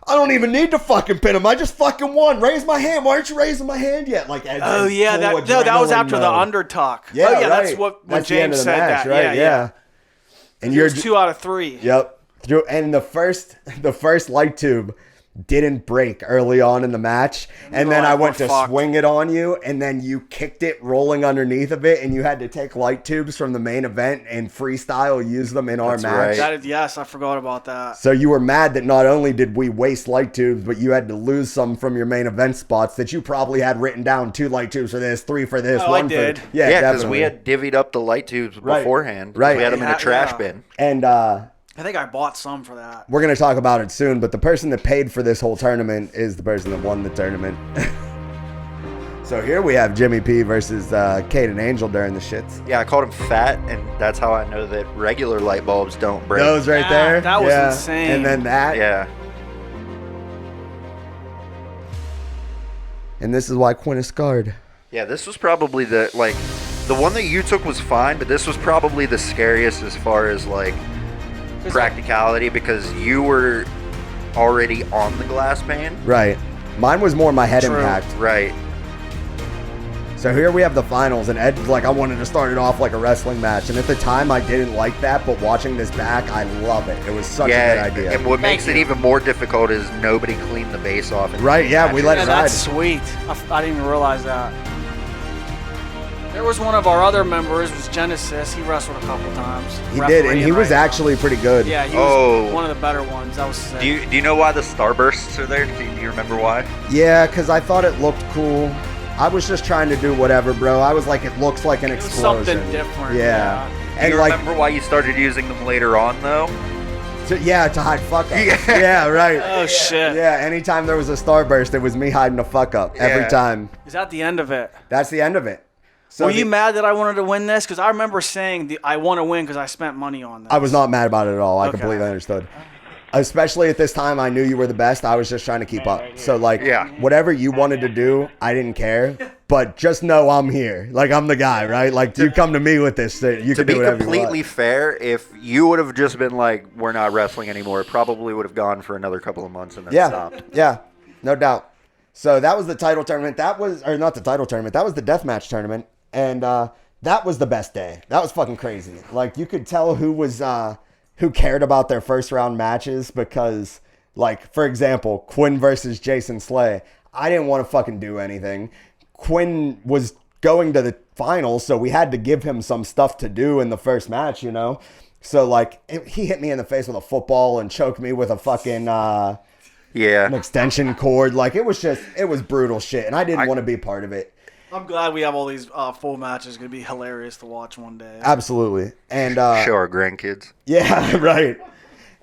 I don't even need to fucking pin him. I just fucking won. Raise my hand. Why aren't you raising my hand yet? Like Ed's Oh, in yeah. full That was adrenaline after the mode. undertuck. Yeah, oh, yeah, right. that's when That's the end James of the said match, that. right? Yeah. And It you're was 2 out of 3. Yep. And the first light tube didn't break early on in the match. And then like, I went we're to fucked. swing it on you, and then you kicked it rolling underneath of it, and you had to take light tubes from the main event and freestyle use them in our That's match. right. That is, yes, I forgot about that. So you were mad that not only did we waste light tubes, but you had to lose some from your main event spots that you probably had written down 2 light tubes for this, 3 for this, Oh, 1 I did. for... Yeah, because we definitely. had divvied up the light tubes Right. beforehand. Right. We had them in a Yeah, trash yeah. bin. And I think I bought some for that. we're going to talk about it soon, but the person that paid for this whole tournament is the person that won the tournament. So here we have Jimmy P versus Kate and Angel during the shits. Yeah, I called him fat, and that's how I know that regular light bulbs don't break. Those right Yeah, there. that was yeah. insane. And then that. Yeah. And this is why Quinn is scarred. Yeah, this was probably the one that you took was fine, but this was probably the scariest as far as like practicality because you were already on the glass pane. Right. Mine was more my head True. impact. Right. So here we have the finals, and Ed's like, I wanted to start it off like a wrestling match. And at the time, I didn't like that, but watching this back, I love it. It was such a good idea. And what makes it even more difficult is nobody cleaned the base off. Right, yeah, we let it ride. That's sweet. I didn't even realize that. There was one of our other members, was Genesis. He wrestled a couple times. He did, and he was actually pretty good. Yeah, he was one of the better ones. That was sick. Do you know why the starbursts are there? Do you remember why? Yeah, because I thought it looked cool. I was just trying to do whatever, bro. I was like, it looks like an explosion. Something different. Yeah. Do you remember why you started using them later on, though? To hide fuck up. Yeah, right. Oh, shit. Yeah, anytime there was a starburst, it was me hiding a fuck up every time. Is that the end of it? That's the end of it. So Were you mad that I wanted to win this? Because I remember saying I want to win because I spent money on this. I was not mad about it at all. I Okay. completely understood. Especially at this time, I knew you were the best. I was just trying to keep up. So, like, whatever you wanted to do, I didn't care. But just know I'm here. Like, I'm the guy, right? Like, you come to me with this shit. You can do whatever you want. To be completely fair, if you would have just been like, we're not wrestling anymore, it probably would have gone for another couple of months and then stopped. Yeah, no doubt. So that was the title tournament. That was, or not the title tournament. That was the deathmatch tournament. And that was the best day. That was fucking crazy. Like, you could tell who cared about their first round matches because, like, for example, Quinn versus Jason Slay. I didn't want to fucking do anything. Quinn was going to the finals, so we had to give him some stuff to do in the first match, you know? So, like, he hit me in the face with a football and choked me with a fucking an extension cord. Like, it was brutal shit, and I didn't want to be part of it. I'm glad we have all these full matches. It's going to be hilarious to watch one day. Absolutely. And show our grandkids. Yeah, right.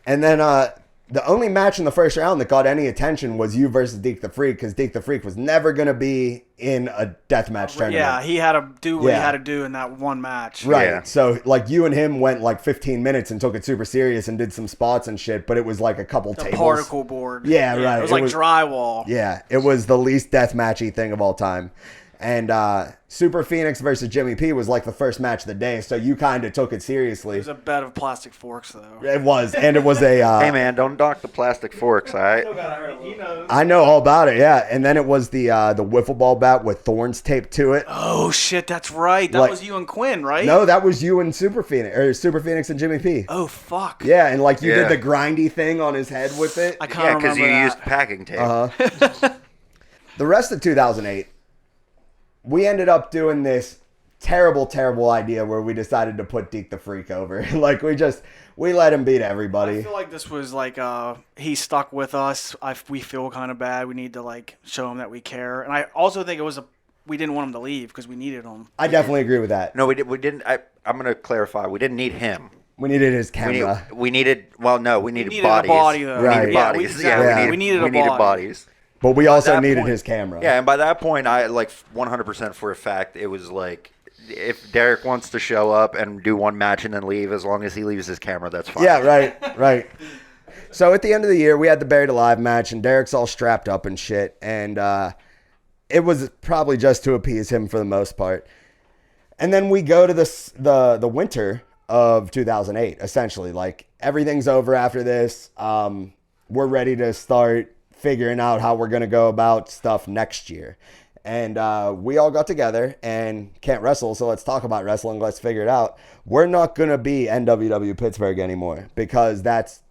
And then the only match in the first round that got any attention was you versus Deke the Freak, because Deke the Freak was never going to be in a deathmatch tournament. Yeah, he had to do what he had to do in that one match. Right. Yeah. So, like, you and him went, like, 15 minutes and took it super serious and did some spots and shit, but it was, like, a couple tables. Particle board. Yeah, right. It was like drywall. Yeah, it was the least deathmatchy thing of all time. And Super Phoenix versus Jimmy P was like the first match of the day, so you kind of took it seriously. It was a bed of plastic forks, though. It was, and it was a... hey, man, don't knock the plastic forks, all right? I know all about it, yeah. And then it was the wiffle ball bat with thorns taped to it. Oh, shit, that's right. That was you and Quinn, right? No, that was you and Super Phoenix and Jimmy P. Oh, fuck. Yeah, and like you did the grindy thing on his head with it. I kind of remember because you used packing tape. The rest of 2008... we ended up doing this terrible idea where we decided to put Deke the Freak over. Like, we let him beat everybody. I feel like this was like, he stuck with us. We feel kind of bad. We need to, like, show him that we care. And I also think it was we didn't want him to leave because we needed him. I definitely agree with that. No, we didn't. I'm going to clarify. We didn't need him. We needed his camera. We needed bodies. A body, though. Right. Bodies. We needed a needed body. bodies. But we also needed his camera. Yeah, and by that point, I, like, 100% for a fact, it was like, if Derek wants to show up and do one match and then leave, as long as he leaves his camera, that's fine. Yeah, right. So at the end of the year, we had the Buried Alive match, and Derek's all strapped up and shit, and it was probably just to appease him for the most part. And then we go to the winter of 2008, essentially. Like, everything's over after this. We're ready to start figuring out how we're going to go about stuff next year. And we all got together and can't wrestle, so let's talk about wrestling. Let's figure it out. We're not going to be NWW Pittsburgh anymore because that's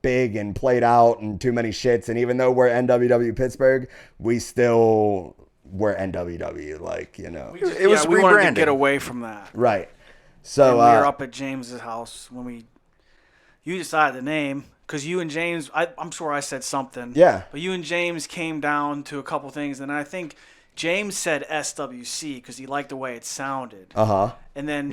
big and played out and too many shits. And even though we're NWW Pittsburgh, we still were NWW. Like, you know. It was we wanted to get away from that. Right. So and we were up at James's house when you decided the name. Because you and James, I'm sure I said something. Yeah. But you and James came down to a couple things, and I think James said SWC because he liked the way it sounded. Uh-huh. And then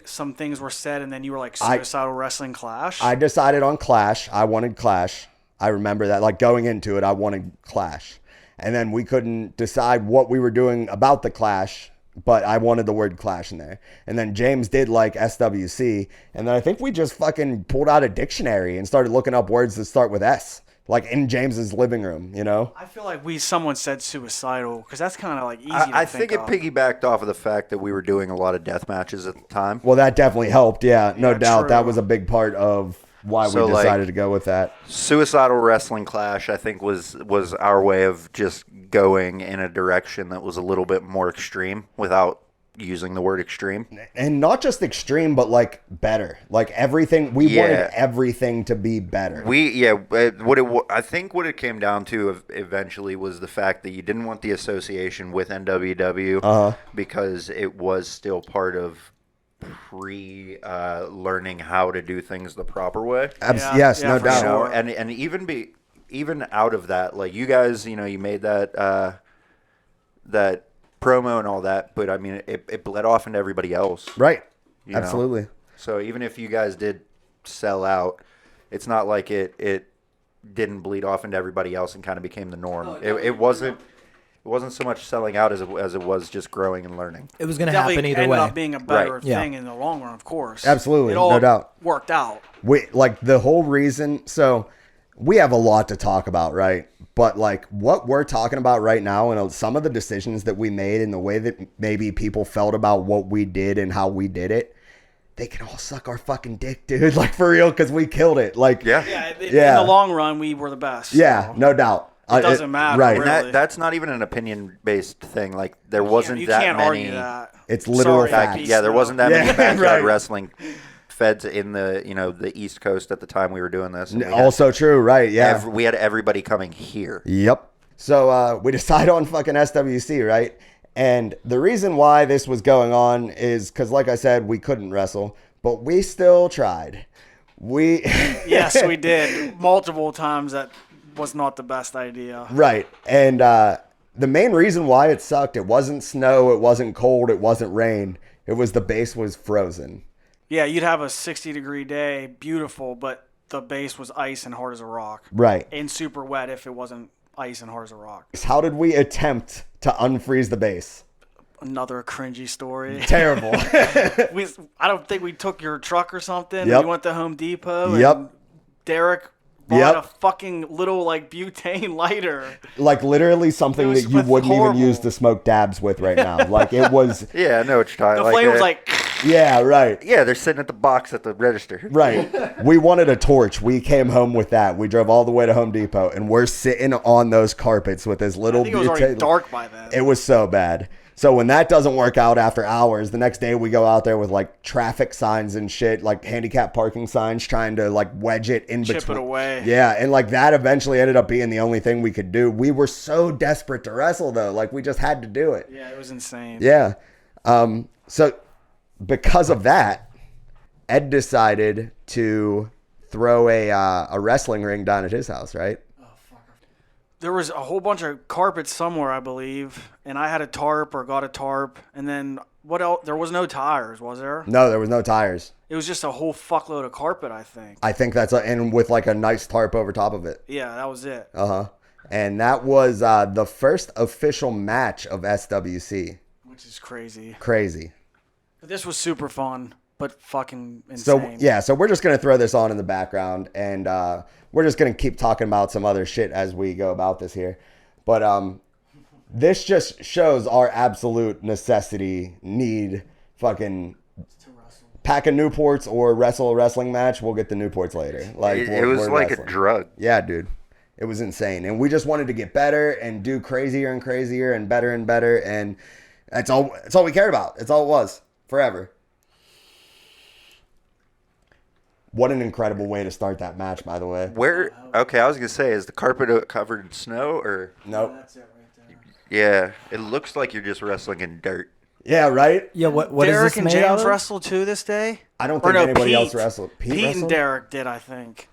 some things were said, and then you were like, Suicidal Wrestling Clash. I decided on Clash. I wanted Clash. I remember that. Like, going into it, I wanted Clash. And then we couldn't decide what we were doing about the Clash, but I wanted the word Clash in there. And then James did like SWC. And then I think we just fucking pulled out a dictionary and started looking up words that start with S. Like, in James's living room, you know? I feel like someone said suicidal, because that's kind of like easy to I think think it piggybacked off of the fact that we were doing a lot of death matches at the time. Well, that definitely helped, yeah, no doubt. True. That was a big part of why So, we like, decided to go with that. Suicidal Wrestling Clash, I think, was our way of just going in a direction that was a little bit more extreme without using the word extreme. And not just extreme, but like better. Like everything, we wanted everything to be better. I think what it came down to eventually was the fact that you didn't want the association with NWW because it was still part of learning how to do things the proper way. Yes, no doubt. Sure. And even out of that, like you guys, you made that that promo and all that, but I mean, it bled off into everybody else. Right. you Absolutely. know? So even if you guys did sell out, it's not like it didn't bleed off into everybody else and kind of became the norm. It wasn't so much selling out as it was just growing and learning. It was going to happen either ended way. up being a better Right. thing in the long run, of course. Absolutely, It all no doubt. worked out. The whole reason. So we have a lot to talk about, right? But like what we're talking about right now, and some of the decisions that we made and the way that maybe people felt about what we did and how we did it, they can all suck our fucking dick, dude. Like for real, because we killed it. Like In the long run, we were the best. Yeah, so. no doubt. It doesn't matter, right? really. And that's not even an opinion-based thing. Like there wasn't You that can't many. argue that. It's literal Sorry, facts. Beast, Yeah, there wasn't that many backyard right. wrestling feds in the East Coast at the time we were doing this. And we had Also true, right? Yeah. we had everybody coming here. Yep. So we decided on fucking SWC, right? And the reason why this was going on is because, like I said, we couldn't wrestle, but we still tried. Yes, we did. Multiple times that was not the best idea. Right. And the main reason why it sucked, it wasn't snow, it wasn't cold, it wasn't rain. It was the base was frozen. Yeah, you'd have a 60-degree day, beautiful, but the base was ice and hard as a rock. Right. And super wet if it wasn't ice and hard as a rock. How did we attempt to unfreeze the base? Another cringy story. Terrible. I don't think we took your truck or something. Yep. We went to Home Depot. Yep. And Derek bought a fucking little butane lighter. Like literally something that you wouldn't even use to smoke dabs with right now. Like it was. Yeah, I know what you're talking. The flame was like. Yeah, right. Yeah, they're sitting at the box at the register. Right. We wanted a torch. We came home with that. We drove all the way to Home Depot, and we're sitting on those carpets with this little. I think it was already dark by then. It was so bad. So when that doesn't work out after hours, the next day we go out there with like traffic signs and shit, like handicap parking signs, trying to like wedge it in between. Chip it away. Yeah, and like that eventually ended up being the only thing we could do. We were so desperate to wrestle though, like we just had to do it. Yeah, it was insane. Yeah. So because of that, Ed decided to throw a wrestling ring down at his house, right? There was a whole bunch of carpets somewhere, I believe, and I had a tarp or got a tarp, and then what else? There was no tires, was there? No, there was no tires. It was just a whole fuckload of carpet, I think. I think and with like a nice tarp over top of it. Yeah, that was it. And that was the first official match of SWC. Which is crazy. Crazy. But this was super fun, but fucking insane. So we're just going to throw this on in the background, and we're just going to keep talking about some other shit as we go about this here. But this just shows our absolute need, fucking pack of Newports or wrestle a wrestling match. We'll get the Newports later. Like It was like wrestling. a drug. Yeah, dude. It was insane. And we just wanted to get better and do crazier and crazier and better. And that's all we cared about. It's all it was. Forever. What an incredible way to start that match, by the way. Okay, I was going to say, is the carpet covered in snow or? Nope. That's it right there. Yeah, it looks like you're just wrestling in dirt. Yeah, right? Yeah, what is Derek this and made James out of? wrestled too this day? I don't Or think no, anybody Pete. else wrestled. Pete wrestled? and Derek did, I think.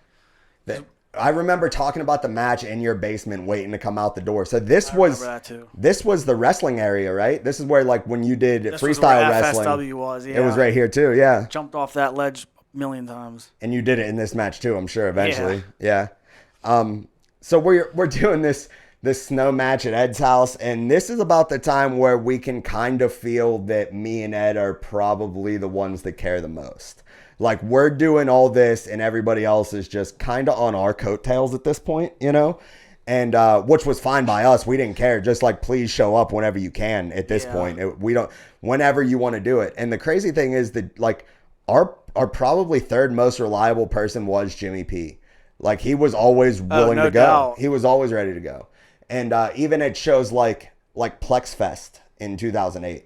I remember talking about the match in your basement waiting to come out the door. So this was remember that too. This was the wrestling area, right? This is where like when you did This was freestyle where wrestling. FSW was, yeah. It was right here too, yeah. Jumped off that ledge a million times. And you did it in this match too, I'm sure eventually. Yeah. So we're doing this snow match at Ed's house, and this is about the time where we can kind of feel that me and Ed are probably the ones that care the most. Like we're doing all this and everybody else is just kind of on our coattails at this point, you know? And which was fine by us. We didn't care. Just like, please show up whenever you can at this point. We don't, whenever you want to do it. And the crazy thing is that like our our probably third most reliable person was Jimmy P. Like, he was always willing no to go. doubt. He was always ready to go. And even at shows like Plex Fest in 2008,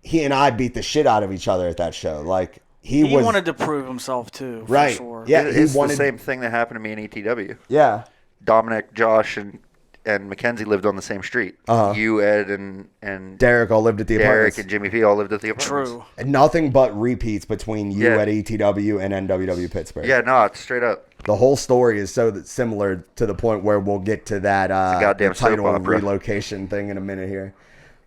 he and I beat the shit out of each other at that show. Like, he wanted to prove himself too, for right. sure. Yeah, It's he wanted the same thing that happened to me in ETW. Yeah. Dominic, Josh, and Mackenzie lived on the same street. You, Ed, and Derek all lived at the Derek apartments. and Jimmy P all lived at the apartments. True. And nothing but repeats between you Yeah. at ETW and NWW Pittsburgh. Yeah, no, it's straight up. The whole story is so similar to the point where we'll get to that goddamn title soap opera. relocation thing in a minute here.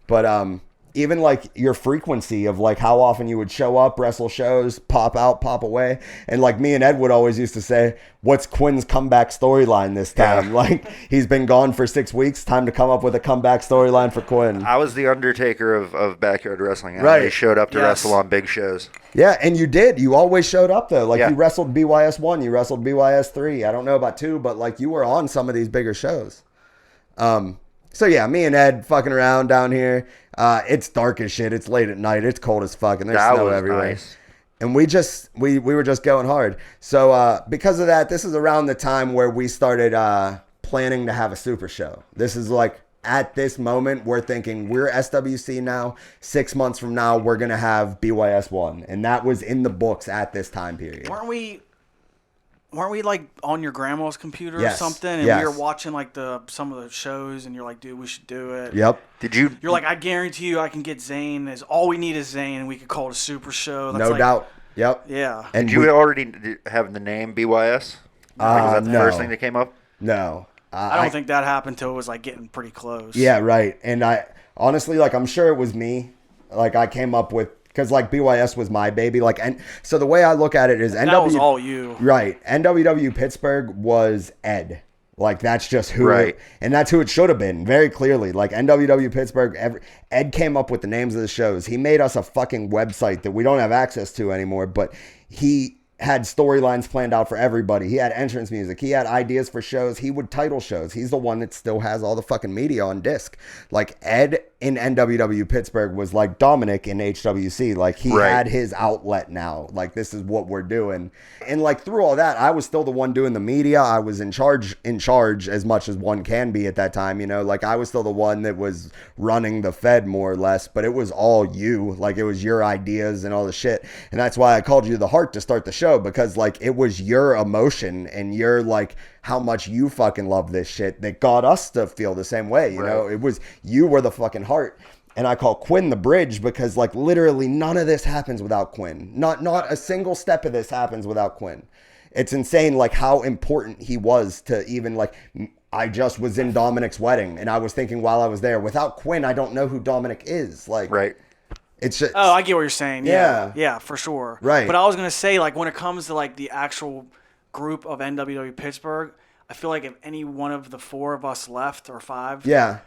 But even like your frequency of like how often you would show up, wrestle shows, pop out, pop away. And like me and Ed would always used to say, what's Quinn's comeback storyline this time? Yeah. Like, he's been gone for 6 weeks. Time to come up with a comeback storyline for Quinn. I was the Undertaker of backyard wrestling. I Right. only showed up to Yes. wrestle on big shows. Yeah, and you did. You always showed up, though. Like, Yeah. you wrestled BYS1, you wrestled BYS3. I don't know about 2, but, like, you were on some of these bigger shows. So, yeah, me and Ed fucking around down here. It's dark as shit. It's late at night. It's cold as fuck, and there's That snow was everywhere. nice. And we were just going hard. So, because of that, this is around the time where we started planning to have a super show. This is like, at this moment, we're thinking we're SWC now. 6 months from now, we're going to have BYS1. And that was in the books at this time period. Weren't we like on your grandma's computer Yes, or something? And yes. we were watching like some of the shows, and you're like, dude, we should do it. Yep. Did you? You're like, I guarantee you, I can get Zane. All we need is Zane, and we could call it a super show. That's No like, doubt. Yep. Yeah. And Did you already have the name BYS? Like, was that the no. first thing that came up? No. I don't think that happened until it was like getting pretty close. Yeah, right. And I honestly, like, I'm sure it was me. Like, I came up with, because like BYS was my baby. Like, and so the way I look at it is that was all you. Right. NWW Pittsburgh was Ed. Like, that's just who Right. and that's who it should have been, very clearly. Like, NWW Pittsburgh, Ed came up with the names of the shows. He made us a fucking website that we don't have access to anymore, but he had storylines planned out for everybody. He had entrance music. He had ideas for shows. He would title shows. He's the one that still has all the fucking media on disc. Like, Ed in NWW Pittsburgh was like Dominic in HWC. Like, he Right. had his outlet now. Like, this is what we're doing. And like, through all that, I was still the one doing the media. I was in charge as much as one can be at that time, you know. Like, I was still the one that was running the Fed more or less, but it was all you. Like, it was your ideas and all the shit. And that's why I called you the Heart to start the show, because like, it was your emotion and your like how much you fucking love this shit that got us to feel the same way, you know. It was, you were the fucking heart. And I call Quinn the bridge because like, literally none of this happens without Quinn. Not a single step of this happens without Quinn. It's insane like how important he was to even like, I just was in Dominic's wedding and I was thinking while I was there, without Quinn, I don't know who Dominic is. Like, Right. it's just, Oh, I get what you're saying. Yeah. Yeah, for sure. Right. But I was going to say, like, when it comes to, like, the actual group of NWW Pittsburgh, I feel like if any one of the 4 of us left, or 5, yeah,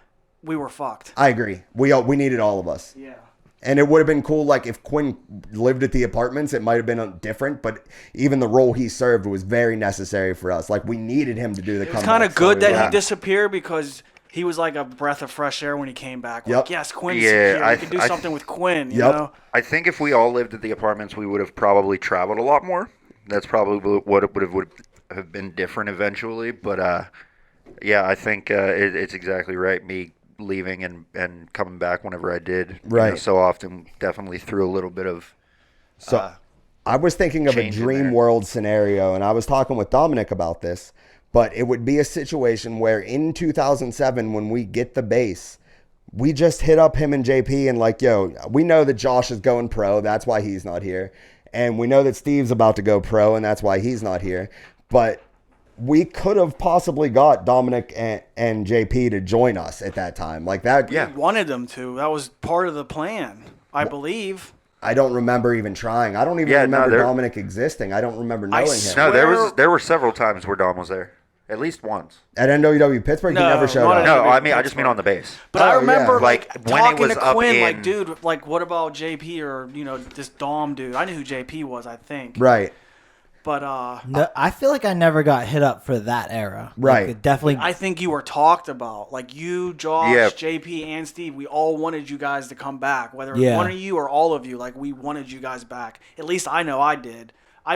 we were fucked. I agree. We needed all of us. Yeah. And it would have been cool, like, if Quinn lived at the apartments, it might have been different, but even the role he served was very necessary for us. Like, we needed him to do the It's comeback kind of good that storyline. he disappeared because he was like a breath of fresh air when he came back. Yep. Like, yes, Quinn's Yeah, here. I We could do th- I something with Quinn, you Yep. know? I think if we all lived at the apartments, we would have probably traveled a lot more. That's probably what it would have been different eventually. But yeah, I think it's exactly right. Me leaving and coming back whenever I did, Right. so often, definitely threw a little bit of. So I was thinking of a change in dream there. world scenario, and I was talking with Dominic about this, but it would be a situation where in 2007, when we get the base, we just hit up him and JP and like, yo, we know that Josh is going pro. That's why he's not here. And we know that Steve's about to go pro, and that's why he's not here. But we could have possibly got Dominic and JP to join us at that time. Like that. Yeah. We wanted them to. That was part of the plan, I believe. I don't remember even trying. I don't even Yeah, no, remember there- Dominic existing. I don't remember knowing him. No, Where- there were several times where Dom was there, at least once. At NWW Pittsburgh, he No, never showed not up. at No, NWW I mean I just mean on the base. But Oh, I remember yeah. like Like, when it talking was to up Quinn, like, in- dude, like, what about JP or, you know, this Dom dude? I knew who JP was, I think. Right. But No, I feel like I never got hit up for that era. Right. Like, it definitely. I think you were talked about. Like you, Josh, Yeah. JP, and Steve, we all wanted you guys to come back. Whether Yeah. one of you or all of you, like we wanted you guys back. At least I know I did.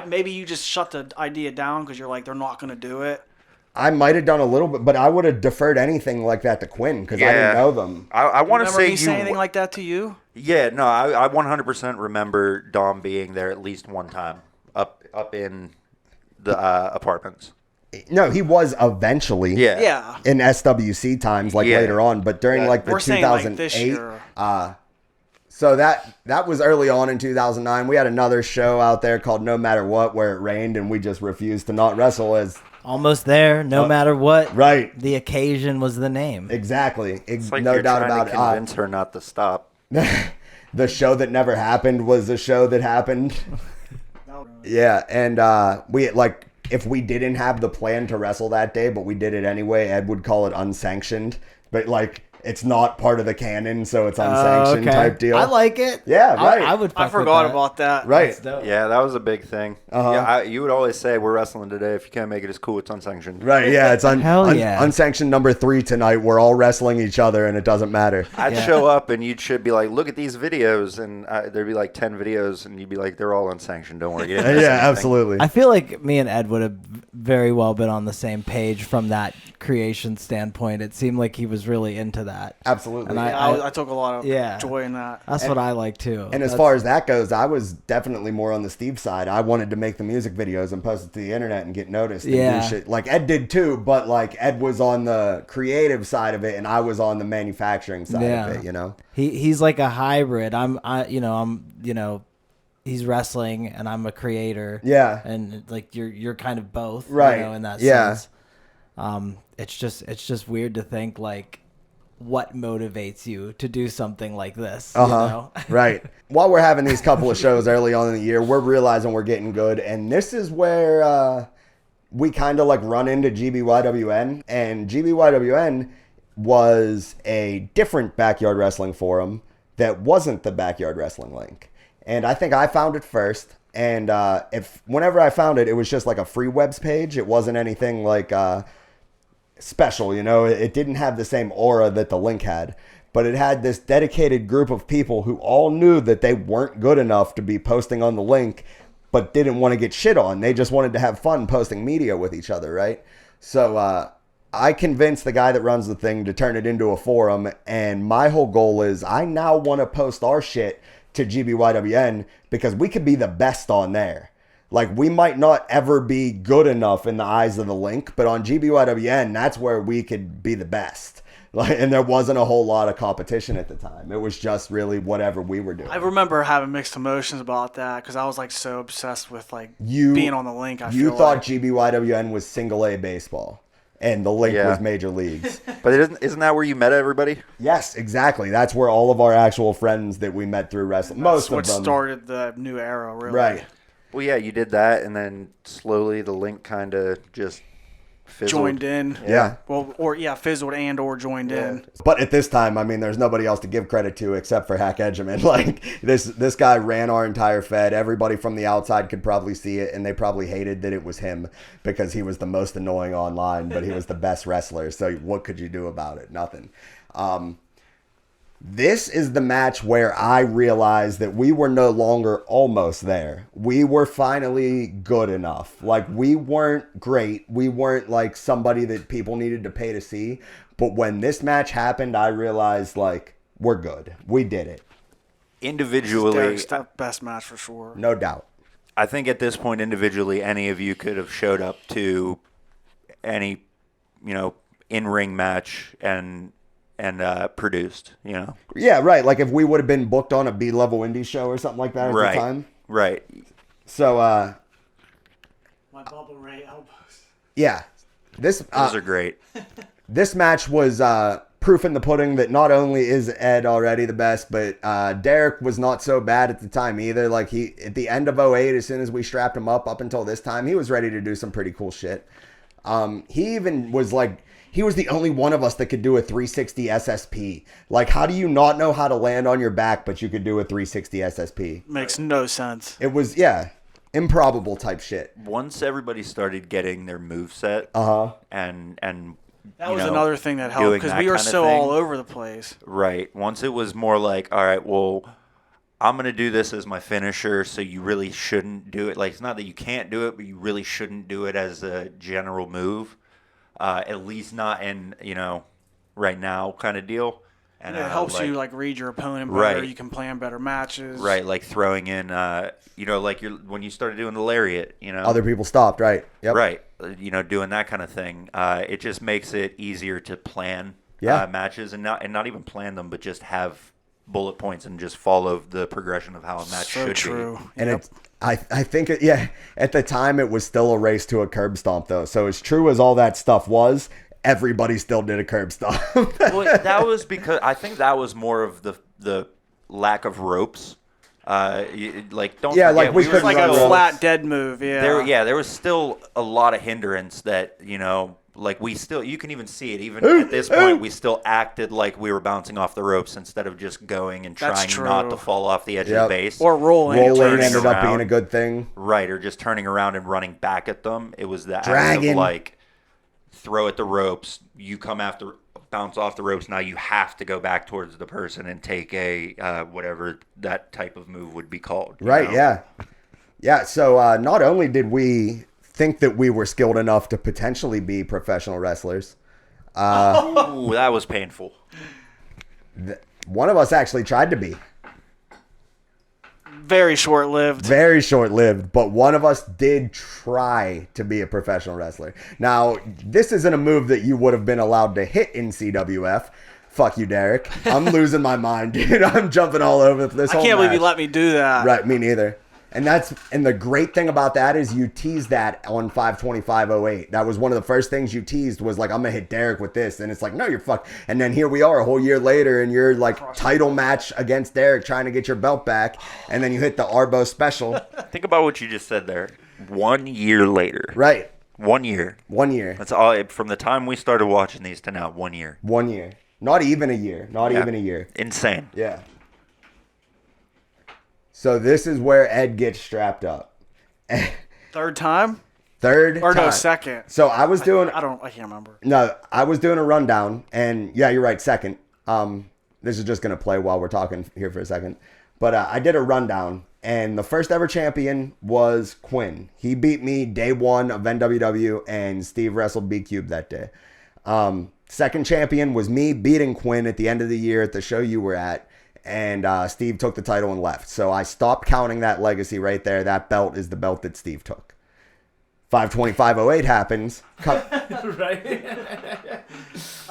Maybe you just shut the idea down because you're like, they're not going to do it. I might have done a little bit, but I would have deferred anything like that to Quinn because I didn't know them. I want to Remember say me saying anything like that to you? Yeah, no, I 100% remember Dom being there at least one time up in the apartments. No, he was eventually. Yeah. Yeah. In SWC times, like Yeah. later on, but during like the We're saying, like, 2008. this year. So that was early on in 2009. We had another show out there called No Matter What, where it rained, and we just refused to not wrestle as Almost there, no matter what. right. The occasion was the name. Exactly. It's like no you're doubt trying about to it. convince her not to stop. The show that never happened was the show that happened. Yeah, and we like if we didn't have the plan to wrestle that day, but we did it anyway, Ed would call it unsanctioned. But like it's not part of the canon, so it's unsanctioned type deal. I like it. Yeah, right. I would. I fuck forgot with that. about that. Right. That's dope. Yeah, that was a big thing. Yeah, you would always say, we're wrestling today. If you can't make it, it's cool. It's unsanctioned. Right, yeah, it's Hell yeah. unsanctioned number 3 tonight. We're all wrestling each other, and it doesn't matter. I'd show up, and you should be like, look at these videos. And there'd be like 10 videos, and you'd be like, they're all unsanctioned. Don't worry. Yeah, absolutely. I feel like me and Ed would have very well been on the same page from that creation standpoint. It seemed like he was really into that. Absolutely. And I took a lot of Yeah. joy in that. That's what I like too. And as far as that goes, I was definitely more on the Steve side. I wanted to make the music videos and post it to the internet and get noticed and Yeah. do shit. Like Ed did too, but like Ed was on the creative side of it and I was on the manufacturing side of it, you know? he's like a hybrid. He's wrestling and I'm a creator. Yeah. And like you're kind of both, Right. in that Yeah. sense. It's just weird to think like what motivates you to do something like this, you know? Right. While we're having these couple of shows early on in the year, we're realizing we're getting good. And this is where we kind of like run into GBYWN. And GBYWN was a different backyard wrestling forum that wasn't the Backyard Wrestling Link. And I think I found it first. And whenever I found it, it was just like a free webs page. It wasn't anything like special, you know. It didn't have the same aura that the link had. But it had this dedicated group of people who all knew that they weren't good enough to be posting on the link, but didn't want to get shit on. They just wanted to have fun posting media with each other, right? So I convinced the guy that runs the thing to turn it into a forum. And my whole goal is I now want to post our shit to GBYWN because we could be the best on there. Like, we might not ever be good enough in the eyes of the link, but on GBYWN, that's where we could be the best. Like, and there wasn't a whole lot of competition at the time. It was just really whatever we were doing. I remember having mixed emotions about that because I was like so obsessed with like being on the link. You thought GBYWN was single A baseball, and the link was major leagues. But isn't that where you met everybody? Yes, exactly. That's where all of our actual friends that we met through wrestling, most That's of them. what started the new era, really. Right. Well, yeah, you did that, and then slowly the link kind of just fizzled. Joined in. Yeah. Well, fizzled and or joined in. But at this time, I mean, there's nobody else to give credit to except for Hack Edgeman. Like, this guy ran our entire fed. Everybody from the outside could probably see it, and they probably hated that it was him because he was the most annoying online, but he was the best wrestler. So what could you do about it? Nothing. This is the match where I realized that we were no longer almost there. We were finally good enough. Like, we weren't great. We weren't like somebody that people needed to pay to see. But when this match happened, I realized, like, we're good. We did it. Individually, Derek's best match for sure. No doubt. I think at this point, individually, any of you could have showed up to any, in-ring match and produced, Yeah, right. Like, if we would have been booked on a B-level indie show or something like that at the time. Right. So, My Bubble Ray elbows. yeah. Those are great. This match was proof in the pudding that not only is Ed already the best, but Derek was not so bad at the time either. Like, at the end of 2008, as soon as we strapped him up until this time, he was ready to do some pretty cool shit. He even was like, he was the only one of us that could do a 360 SSP. Like, how do you not know how to land on your back, but you could do a 360 SSP? Makes no sense. It was, yeah. improbable type shit. Once everybody started getting their moveset, and That you was know, another thing that helped doing because that we were kind of so thing. all over the place. Right. Once it was more like, all right, well, I'm going to do this as my finisher, so you really shouldn't do it. Like, it's not that you can't do it, but you really shouldn't do it as a general move. At least not in, right now kind of deal. And it helps you like read your opponent better. Right. You can plan better matches. Right, like throwing in, like when you started doing the lariat, Other people stopped, right? Yep. Right, doing that kind of thing. It just makes it easier to plan matches and not even plan them, but just have bullet points and just follow the progression of how a match should true. be. And I think at the time it was still a race to a curb stomp though. So as true as all that stuff was, everybody still did a curb stomp. Well, that was because I think that was more of the lack of ropes. Don't forget, like we It was couldn't like run a ropes. flat dead move. Yeah. There was still a lot of hindrance that like you can even see it. Even at this point, we still acted like we were bouncing off the ropes instead of just going and That's trying not true. to fall off the edge of the base. Or rolling. Rolling turning ended up around. being a good thing. Right, or just turning around and running back at them. It was the act Dragging. of like throw at the ropes. You come after, bounce off the ropes. Now you have to go back towards the person and take a whatever that type of move would be called. Right, yeah. So not only did we think that we were skilled enough to potentially be professional wrestlers, Ooh, that was painful. one of us actually tried to be. Very short-lived. Very short-lived, but one of us did try to be a professional wrestler. Now, this isn't a move that you would have been allowed to hit in CWF. Fuck you, Derek. I'm losing my mind, dude. I'm jumping all over this I whole can't believe you match. let me do that. Right, me neither. And the great thing about that is you teased that on 5/25/08. That was one of the first things you teased was like, I'm gonna hit Derek with this, and it's like, no, you're fucked. And then here we are a whole year later, and you're like title match against Derek, trying to get your belt back, and then you hit the Arbo special. Think about what you just said there. 1 year later. Right, 1 year. 1 year, That's all. From the time we started watching these to now, 1 year. 1 year, not even a year, Yeah. even a year. Insane. Yeah. So this is where Ed gets strapped up. Third time? Third Or time. no, second. So I was doing. I can't remember. No, I was doing a rundown, and yeah, you're right. Second. This is just gonna play while we're talking here for a second, but I did a rundown, and the first ever champion was Quinn. He beat me day one of NWW, and Steve wrestled B Cube that day. Second champion was me beating Quinn at the end of the year at the show you were at, and Steve took the title and left. So I stopped counting that legacy right there. That belt is the belt that Steve took. 5/25/08 happens. Right?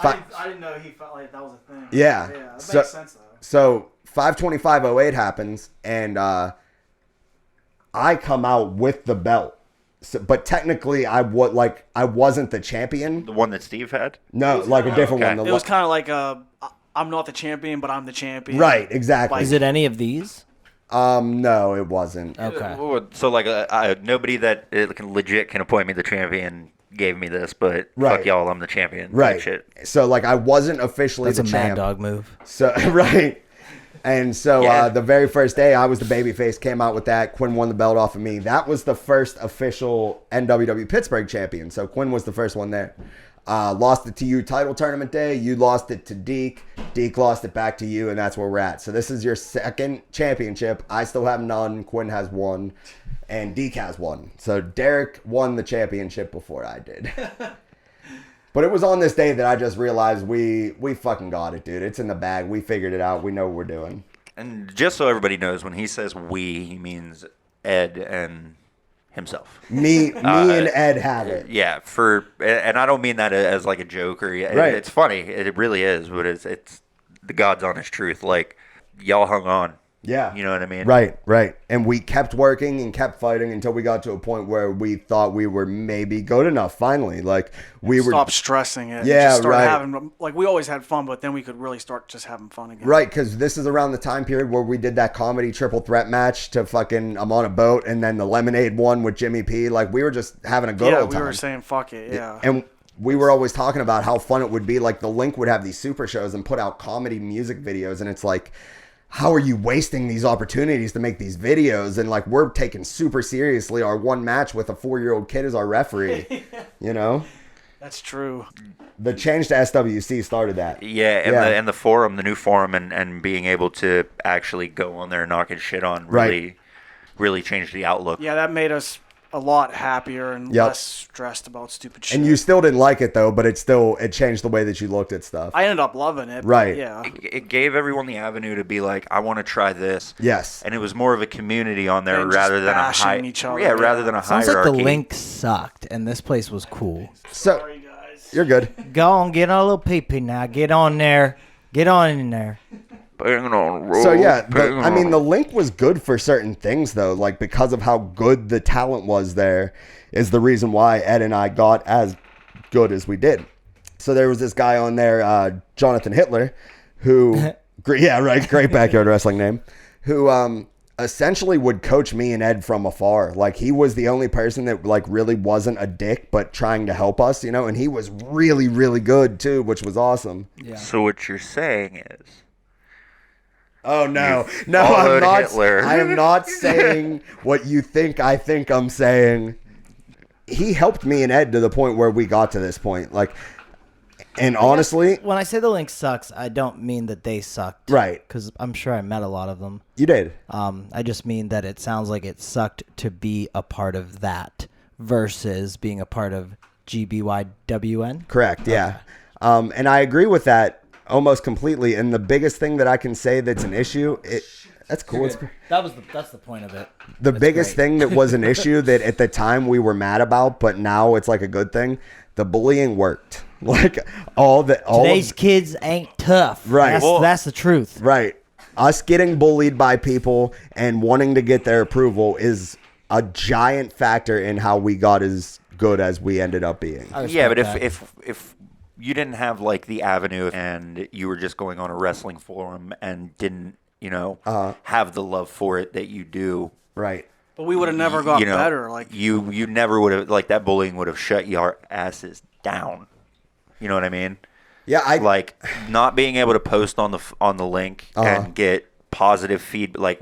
I didn't know he felt like that was a thing. Yeah. Yeah, that So- makes sense, though. So 5/25/08 happens, and I come out with the belt. So, but technically, I wasn't the champion. The one that Steve had? No, like a different Okay. one. It was kind of like I'm not the champion, but I'm the champion. Right, exactly. Is it any of these? No, it wasn't. Okay. So, like, nobody that legit can appoint me the champion gave me this, but Right. fuck y'all, I'm the champion. type Right. Shit. So like I wasn't officially That's the a champ. Mad Dog move. So right. And so Yeah. the very first day I was the babyface, came out with that. Quinn won the belt off of me. That was the first official NWW Pittsburgh champion. So Quinn was the first one there. Lost it to you title tournament day. You lost it to Deke. Deke lost it back to you, and that's where we're at. So this is your second championship. I still have none. Quinn has one, and Deke has one. So Derek won the championship before I did. But it was on this day that I just realized we fucking got it, dude. It's in the bag. We figured it out. We know what we're doing. And just so everybody knows, when he says we, he means Ed and himself. Me and Ed have it. Yeah, and I don't mean that as like a joke or Right. It's funny. It really is, but it's the God's honest truth. Like, y'all hung on. Yeah. You know what I mean? Right. And we kept working and kept fighting until we got to a point where we thought we were maybe good enough finally. Like we were Stop stressing it. Yeah, Just start right. having, like, we always had fun, but then we could really start just having fun again. right, because this is around the time period where we did that comedy triple threat match to fucking I'm on a boat, and then the lemonade one with Jimmy P. Like we were just having a good Yeah, old we time. were saying fuck it. Yeah. And we were always talking about how fun it would be. Like the Link would have these super shows and put out comedy music videos, and it's like, how are you wasting these opportunities to make these videos? And like, we're taking super seriously our one match with a 4-year-old kid as our referee, you know? That's true. The change to SWC started that. Yeah, and the forum, the new forum, and being able to actually go on there and knocking shit on really changed the outlook. Yeah, that made us a lot happier and less stressed about stupid shit. And you still didn't like it though, but it changed the way that you looked at stuff. I ended up loving it. Right. Yeah. It gave everyone the avenue to be like, I want to try this. Yes. And it was more of a community on there And rather just than a bashing each other. rather than a Sounds hierarchy. like the link sucked, and this place was cool. So, Sorry, guys. you're good. Go on, get on a little pee-pee now. Get on there. Get on in there. So yeah, the link was good for certain things though, like because of how good the talent was there is the reason why Ed and I got as good as we did. So there was this guy on there, Jonathan Hitler, who, great backyard wrestling name, who essentially would coach me and Ed from afar. Like he was the only person that like really wasn't a dick, but trying to help us, you know, and he was really, really good too, which was awesome. Yeah. So what you're saying is, Oh no, I'm followed not. Hitler. I am not saying what you think I think I'm saying. He helped me and Ed to the point where we got to this point. Like, and honestly, When I say the link sucks, I don't mean that they sucked. Right. Because I'm sure I met a lot of them. you did. I just mean that it sounds like it sucked to be a part of that versus being a part of GBYWN. Correct. Yeah. And I agree with that almost completely. And the biggest thing that I can say that's an issue, that's cool. That's the point of it. The biggest thing that was an issue that at the time we were mad about, but now it's like a good thing. The bullying worked. Like Today's kids ain't tough. Right. That's the truth. Right. Us getting bullied by people and wanting to get their approval is a giant factor in how we got as good as we ended up being. yeah, but if you didn't have like the avenue and you were just going on a wrestling forum and didn't, have the love for it that you do, Right. But we would have never got you know, better. Like you never would have, like, that bullying would have shut your asses down. You know what I mean? Yeah, Like not being able to post on the link and get positive feedback, like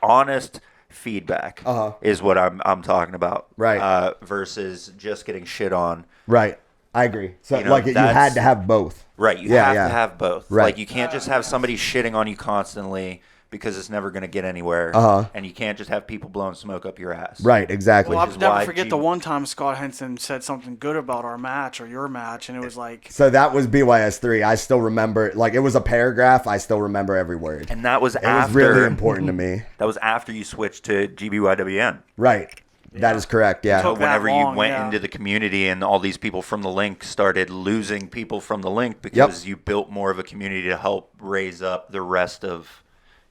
honest feedback, is what I'm talking about. Right. Versus just getting shit on. Right. I agree. So You know, like you had to have both. Right. You have to have both. Right. Like you can't just have somebody shitting on you constantly because it's never going to get anywhere. And you can't just have people blowing smoke up your ass. Right, exactly. Well, is I'll never why forget the one time Scott Henson said something good about our match or your match, and it was like... So that was BYS3. I still remember, like, it was a paragraph. I still remember every word. And that was it after... was really important to me. That was after you switched to GBYWN. Right. That is correct, yeah. Took that Whenever long, you went into the community and all these people from the link started losing people from the link because you built more of a community to help raise up the rest of...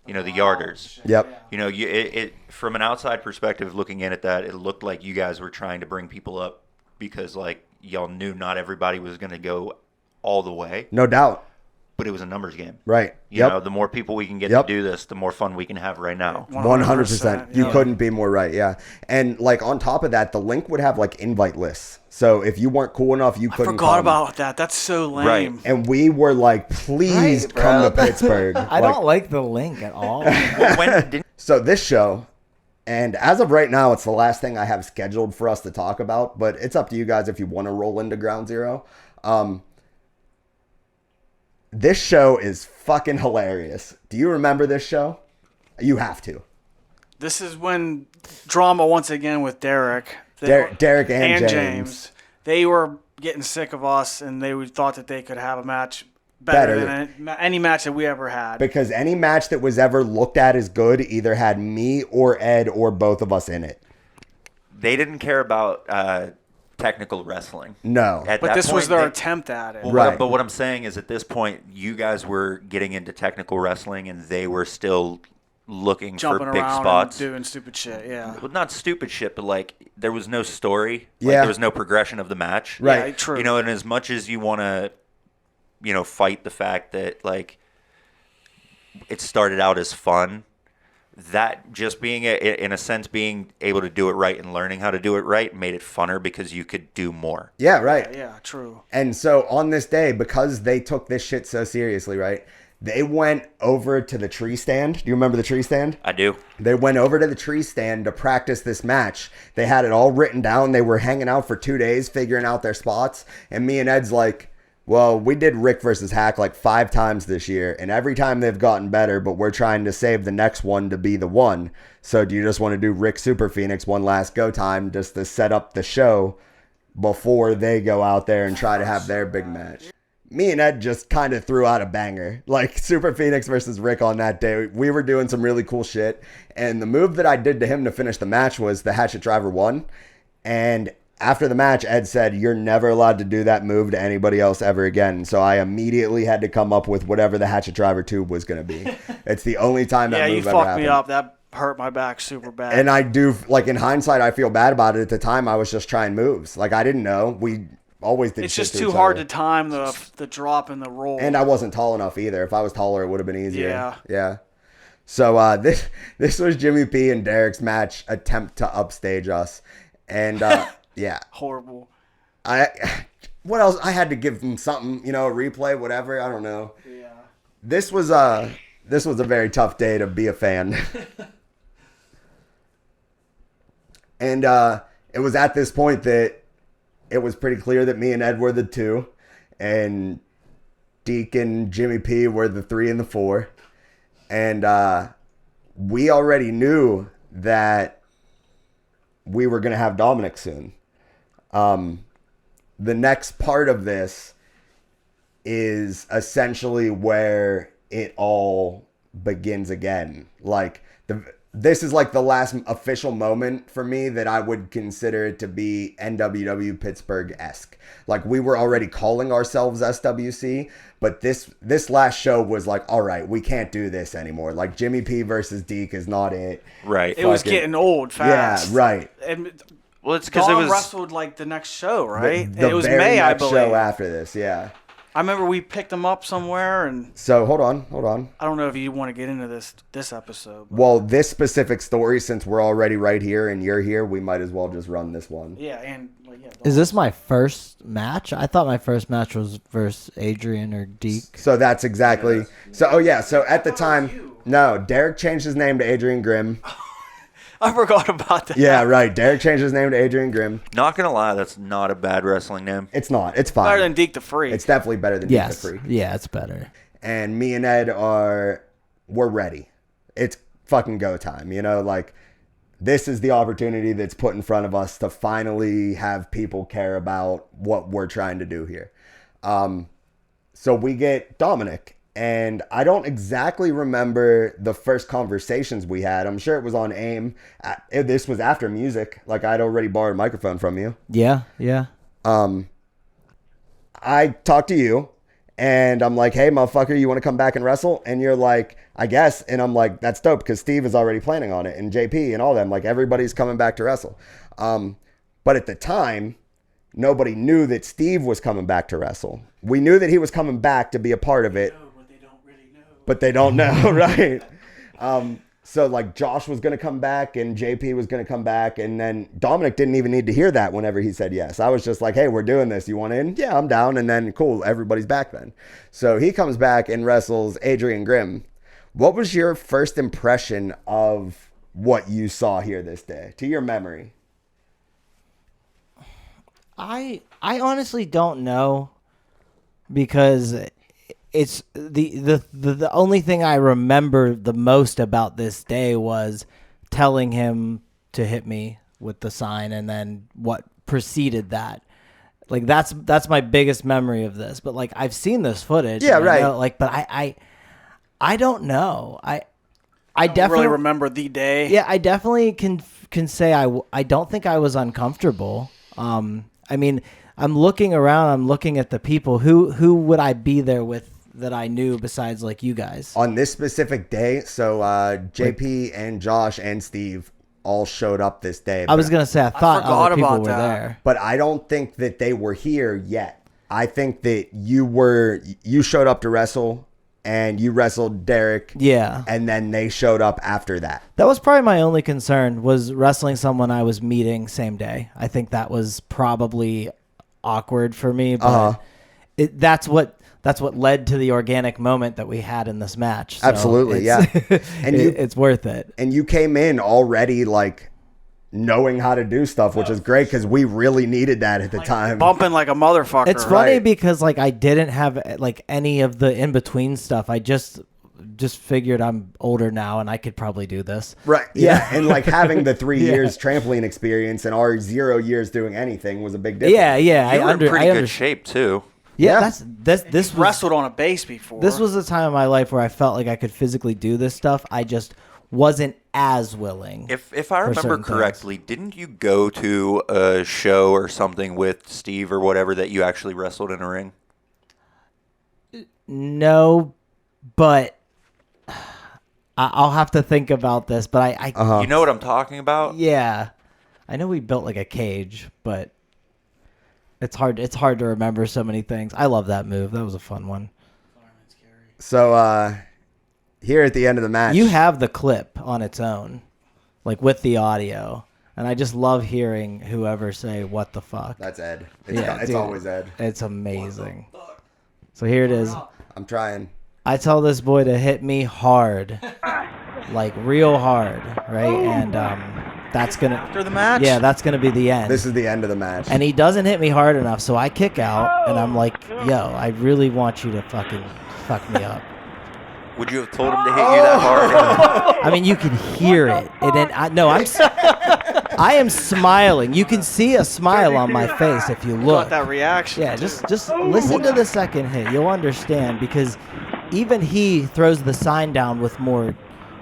the yarders. Yep. It from an outside perspective, looking in at that, it looked like you guys were trying to bring people up because, like, y'all knew not everybody was going to go all the way. No doubt. But it was a numbers game. Right. You know, the more people we can get to do this, the more fun we can have right now. 100%. You couldn't be more right, yeah. And, like, on top of that, the link would have, like, invite lists. So if you weren't cool enough, you couldn't forgot come. about that. That's so lame. Right. And we were like, please come to Pittsburgh. I don't like the link at all. So this show, and as of right now, it's the last thing I have scheduled for us to talk about, but it's up to you guys if you want to roll into Ground Zero. This show is fucking hilarious. Do you remember this show? You have to. This is when drama once again with Derek. Derek and James. They were getting sick of us, and they thought that they could have a match better than any match that we ever had. Because any match that was ever looked at as good either had me or Ed or both of us in it. They didn't care about technical wrestling. No. But this was their attempt at it. Well, right. But what I'm saying is at this point, you guys were getting into technical wrestling, and they were still looking jumping for big around spots, and doing stupid shit. Yeah. Well, not stupid shit, but like there was no story. Yeah. There was no progression of the match. Right. Yeah, true. And as much as you want to, fight the fact that like it started out as fun, that just being in a sense being able to do it right and learning how to do it right made it funner because you could do more. Yeah, right. Yeah, true. And so on this day, because they took this shit so seriously, right? They went over to the tree stand. Do you remember the tree stand? I do. They went over to the tree stand to practice this match. They had it all written down. They were hanging out for 2 days, figuring out their spots. And me and Ed's like, well, we did Rick versus Hack like 5 times this year. And every time they've gotten better, but we're trying to save the next one to be the one. So do you just want to do Rick Super Phoenix one last go time just to set up the show before they go out there and try to have their big match? Me and Ed just kind of threw out a banger. Like Super Phoenix versus Rick on that day. We were doing some really cool shit. And the move that I did to him to finish the match was the Hatchet Driver 1. And after the match, Ed said, you're never allowed to do that move to anybody else ever again. So I immediately had to come up with whatever the Hatchet Driver 2 was going to be. It's the only time that move ever happened. Yeah, you fucked me up. That hurt my back super bad. And I do, like in hindsight, I feel bad about it. At the time, I was just trying moves. Like I didn't know. We always did. It's shit just to too each hard other. to time the drop and the roll. And I wasn't tall enough either. If I was taller, it would have been easier. Yeah. Yeah. So this was Jimmy P and Derek's match attempt to upstage us. And yeah. Horrible. What else? I had to give them something, a replay, whatever. I don't know. Yeah. This was a very tough day to be a fan. And it was at this point that it was pretty clear that me and Ed were the 2, and Deke and Jimmy P were the 3 and the 4. And we already knew that we were going to have Dominic soon. The next part of this is essentially where it all begins again. Like this is like the last official moment for me that I would consider it to be NWW Pittsburgh-esque. Like we were already calling ourselves SWC, but this last show was like, all right, we can't do this anymore. Like Jimmy P versus Deke is not it. Right. It was getting old fast. Yeah, right. And Well, it's because it was wrestled like the next show, right? The it was very May, I next believe. show after this, yeah. I remember we picked him up somewhere, and So hold on. I don't know if you want to get into this episode. But Well, this specific story, since we're already right here and you're here, we might as well just run this one. yeah, and yeah. Is this my first match? I thought my first match was versus Adrian or Deke. So that's exactly. So so at the time, no, Derek changed his name to Adrian Grimm. I forgot about that. Yeah, right. Derek changed his name to Adrian Grimm. not gonna lie, that's not a bad wrestling name. It's not. It's fine. Better than Deke the Freak. It's definitely better than Yes. Deke the Freak. Yeah, it's better. And me and Ed we're ready. It's fucking go time. Like this is the opportunity that's put in front of us to finally have people care about what we're trying to do here. So we get Dominic, and I don't exactly remember the first conversations we had. I'm sure it was on AIM. This was after music. Like I'd already borrowed a microphone from you. Yeah. I talked to you, and I'm like, hey, motherfucker, you want to come back and wrestle? And you're like, I guess. And I'm like, that's dope, because Steve is already planning on it, and JP and all them. Like, everybody's coming back to wrestle. But at the time, nobody knew that Steve was coming back to wrestle. We knew that he was coming back to be a part of it. But they don't know, right? So, like, Josh was going to come back, and JP was going to come back, and then Dominic didn't even need to hear that whenever he said yes. I was just like, hey, we're doing this. You want in? Yeah, I'm down. And then, cool, everybody's back then. So he comes back and wrestles Adrian Grimm. What was your first impression of what you saw here this day, to your memory? I honestly don't know, because it's the only thing I remember the most about this day was telling him to hit me with the sign, and then what preceded that. Like that's my biggest memory of this. But like I've seen this footage. Yeah, right. But I don't know. I don't definitely really remember the day. Yeah, I definitely can say I don't think I was uncomfortable. I mean, I'm looking around. I'm looking at the people. Who would I be there with that I knew besides like you guys? On this specific day, so JP and Josh and Steve all showed up this day. I was gonna say I thought forgot other people about were that. there. But I don't think that they were here yet. I think that you showed up to wrestle, and you wrestled Derek. Yeah. And then they showed up after that. That was probably my only concern, was wrestling someone I was meeting same day. I think that was probably awkward for me, but that's what led to the organic moment that we had in this match. So Absolutely, yeah. And it's worth it. And you came in already like knowing how to do stuff, which is great because we really needed that at the time. Bumping like a motherfucker. It's funny because like I didn't have like any of the in between stuff. I just figured I'm older now and I could probably do this. Right. Yeah. And like having the 3 years trampoline experience and our 0 years doing anything was a big difference. Yeah. You were in pretty good shape too. Yeah. This was wrestled on a base before. This was a time in my life where I felt like I could physically do this stuff. I just wasn't as willing. If I remember correctly, didn't you go to a show or something with Steve or whatever that you actually wrestled in a ring? No, but I'll have to think about this. But I You know what I'm talking about? Yeah, I know we built like a cage, but it's hard to remember so many things. I love that move. That was a fun one. So here at the end of the match, you have the clip on its own, like with the audio, and I just love hearing whoever say "What the fuck." That's Ed. It's It's always Ed. It's amazing. So here it is. I'm trying. I tell this boy to hit me hard, like real hard, right? And that's gonna after the match. Yeah, that's gonna be the end. This is the end of the match. And he doesn't hit me hard enough, so I kick out, and I'm like, "Yo, I really want you to fucking fuck me up." Would you have told him to hit you that hard? I mean, you can hear it. I am smiling. You can see a smile on my face if you look. Got that reaction. Yeah, just listen to the second hit. You'll understand because even he throws the sign down with more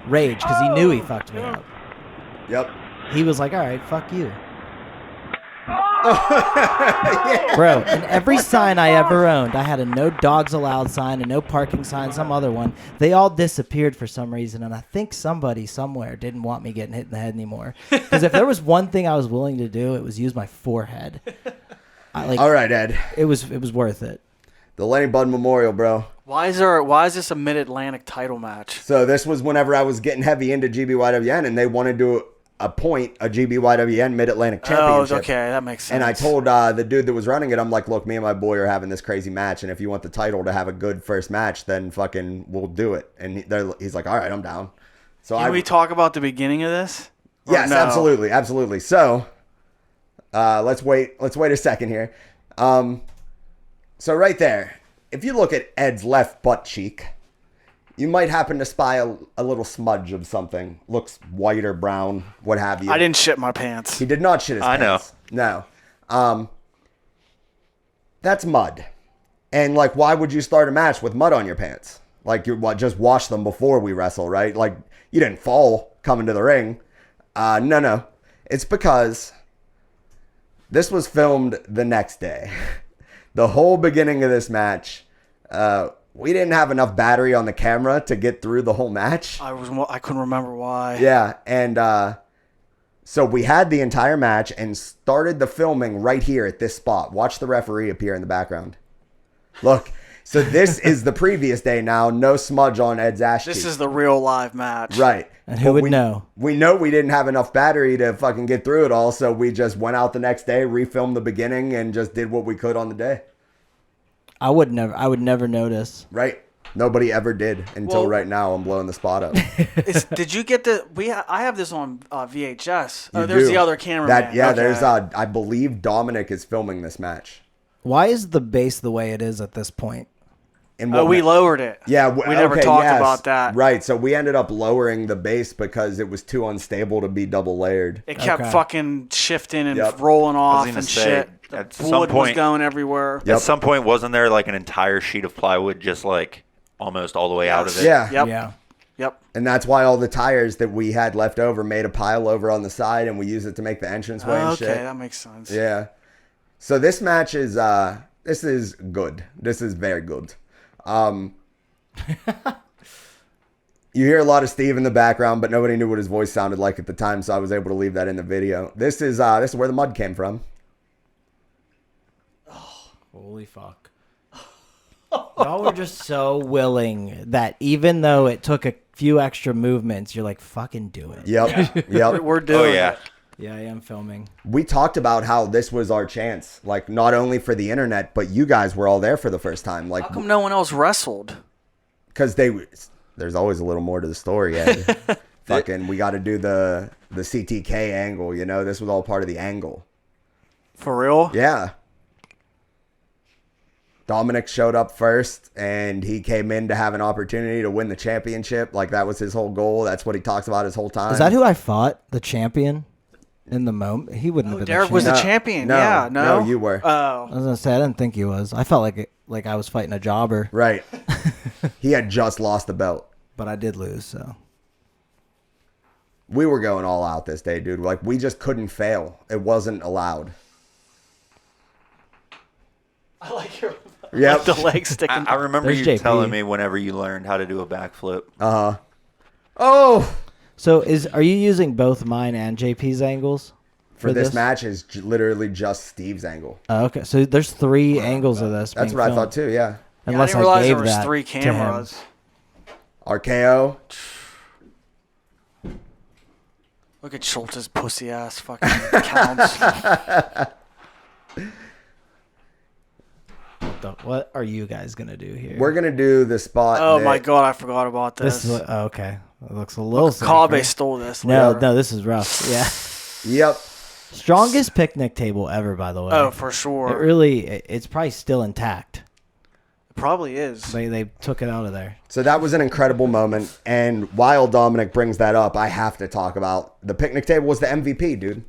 rage because he knew he fucked me up. Yep. He was like, "All right, fuck you." Yeah. Bro, and every sign I ever owned, I had a no dogs allowed sign, a no parking sign, some other one. They all disappeared for some reason, and I think somebody somewhere didn't want me getting hit in the head anymore. Because if there was one thing I was willing to do, it was use my forehead. All right, Ed. It was worth it. The Lenny Bud Memorial, bro. Why is this a Mid-Atlantic title match? So this was whenever I was getting heavy into GBYWN, and they wanted to appoint a GBYWN Mid-Atlantic Championship. Oh, okay, that makes sense. And I told the dude that was running it, I'm like, look, me and my boy are having this crazy match, and if you want the title to have a good first match, then fucking we'll do it. And he's like, all right, I'm down. So Can we talk about the beginning of this? Yes, absolutely. So let's wait a second here. So right there, if you look at Ed's left butt cheek, you might happen to spy a little smudge of something. Looks white or brown, what have you. I didn't shit my pants. He did not shit his pants. I know. No. That's mud. And, like, why would you start a match with mud on your pants? Like, you just wash them before we wrestle, right? Like, you didn't fall coming to the ring. No. It's because this was filmed the next day. The whole beginning of this match, we didn't have enough battery on the camera to get through the whole match. I couldn't remember why. Yeah, and so we had the entire match and started the filming right here at this spot. Watch the referee appear in the background. Look, so this is the previous day now. No smudge on Ed's ass cheek. This is the real live match. Right. And who would know? We know we didn't have enough battery to fucking get through it all, so we just went out the next day, refilmed the beginning, and just did what we could on the day. I would never notice. Right. Nobody ever did until right now. I'm blowing the spot up. Did you get I have this on VHS. You there's do. the other cameraman. Yeah, okay. there's I believe Dominic is filming this match. Why is the base the way it is at this point? We lowered it. Yeah, we never talked about that. Right, so we ended up lowering the base because it was too unstable to be double layered. It kept fucking shifting and rolling off and shit. At The some wood was point, going everywhere. At some point, wasn't there like an entire sheet of plywood just like almost all the way out of it? Yeah. Yep. And that's why all the tires that we had left over made a pile over on the side, and we used it to make the entranceway and shit. Okay, that makes sense. Yeah. So this match is this is good. This is very good. You hear a lot of Steve in the background, but nobody knew what his voice sounded like at the time, so I was able to leave that in the video. This is where the mud came from. Holy fuck. Y'all were just so willing that even though it took a few extra movements, you're like, fucking do it. Yep. We're doing it. Yeah, I am filming. We talked about how this was our chance, like not only for the internet, but you guys were all there for the first time. Like, How come no one else wrestled? because there's always a little more to the story. Ed. Fucking, we got to do the CTK angle. You know, this was all part of the angle. For real? Yeah. Dominic showed up first, and he came in to have an opportunity to win the championship. Like, that was his whole goal. That's what he talks about his whole time. Is that who I fought? The champion? In the moment? He wouldn't have been Derek the was the champion. champion. Yeah, no. No, you were. I was going to say, I didn't think he was. I felt like I was fighting a jobber. Right. He had just lost the belt. But I did lose, so. We were going all out this day, dude. Like, we just couldn't fail. It wasn't allowed. I like your Yep. the leg sticking. I remember There's you JP. telling me whenever you learned how to do a backflip. Uh-huh. Oh! So are you using both mine and JP's angles? For this match is literally just Steve's angle. Oh, okay, so there's 3 angles of this. That's being what I filmed. thought too, yeah. Unless I didn't realize gave there was that 3 to him. cameras. RKO. Look at Schultz's pussy ass fucking counts. What are you guys gonna do here? We're going to do the spot. Oh that- my god, I forgot about this. This is okay. It looks a little. Kabe safer. stole this. No, later. no, this is rough. Yeah, Yep. strongest picnic table ever, by the way. Oh, for It sure. really, it's probably still intact. It probably is. They took it out of there. So that was an incredible moment. And while Dominic brings that up, I have to talk about the picnic table was the MVP, dude.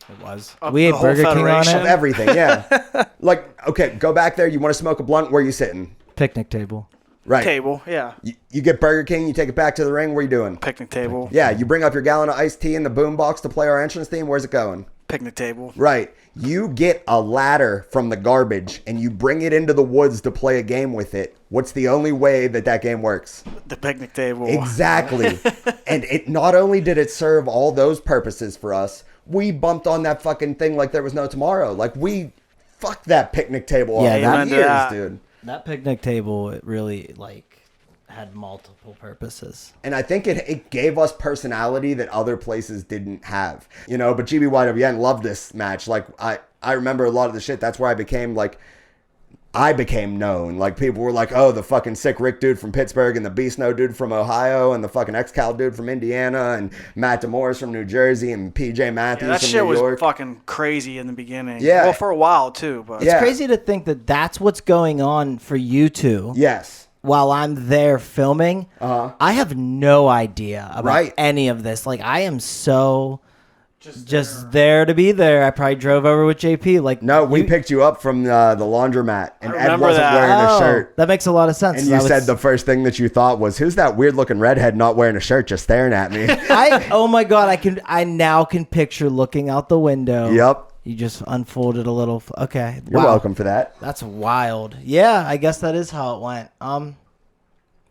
It was. Of We the ate whole Burger King on federation? Of it. everything, yeah. Like, okay, go back there. You want to smoke a blunt? Where you sitting? Picnic table. Right. Table, yeah. You get Burger King, you take it back to the ring. Where you doing? Picnic table. Yeah, you bring up your gallon of iced tea in the boom box to play our entrance theme. Where's it going? Picnic table. Right. You get a ladder from the garbage and you bring it into the woods to play a game with it. What's the only way that game works? The picnic table. Exactly. And it not only did it serve all those purposes for us, we bumped on that fucking thing like there was no tomorrow. Like, we fucked that picnic table Yeah, all that- years, that- dude. That picnic table, it really had multiple purposes. And I think it gave us personality that other places didn't have. You know, but GBYWN loved this match. Like, I remember a lot of the shit. That's where I became known. Like, people were like, oh, the fucking Sick Rick dude from Pittsburgh and the Beast No dude from Ohio and the fucking X-Cal dude from Indiana and Matt DeMorris from New Jersey and PJ Matthews Yeah, that from shit New was York. fucking crazy in the beginning. Yeah. Well, for a while, too. But Yeah. It's crazy to think that that's what's going on for you two. Yes. While I'm there filming, I have no idea about Right. any of this. Like, I am so just there to be there. I probably drove over with JP. Like, No, we picked you up from the laundromat and I Ed remember wasn't that. wearing a Oh, shirt. that makes a lot of sense. And you said the first thing that you thought was, who's that weird looking redhead not wearing a shirt just staring at me? oh my god, I now can picture looking out the window. Yep. You just unfolded a little. Okay. You're Wow. welcome for that. That's wild. Yeah, I guess that is how it went.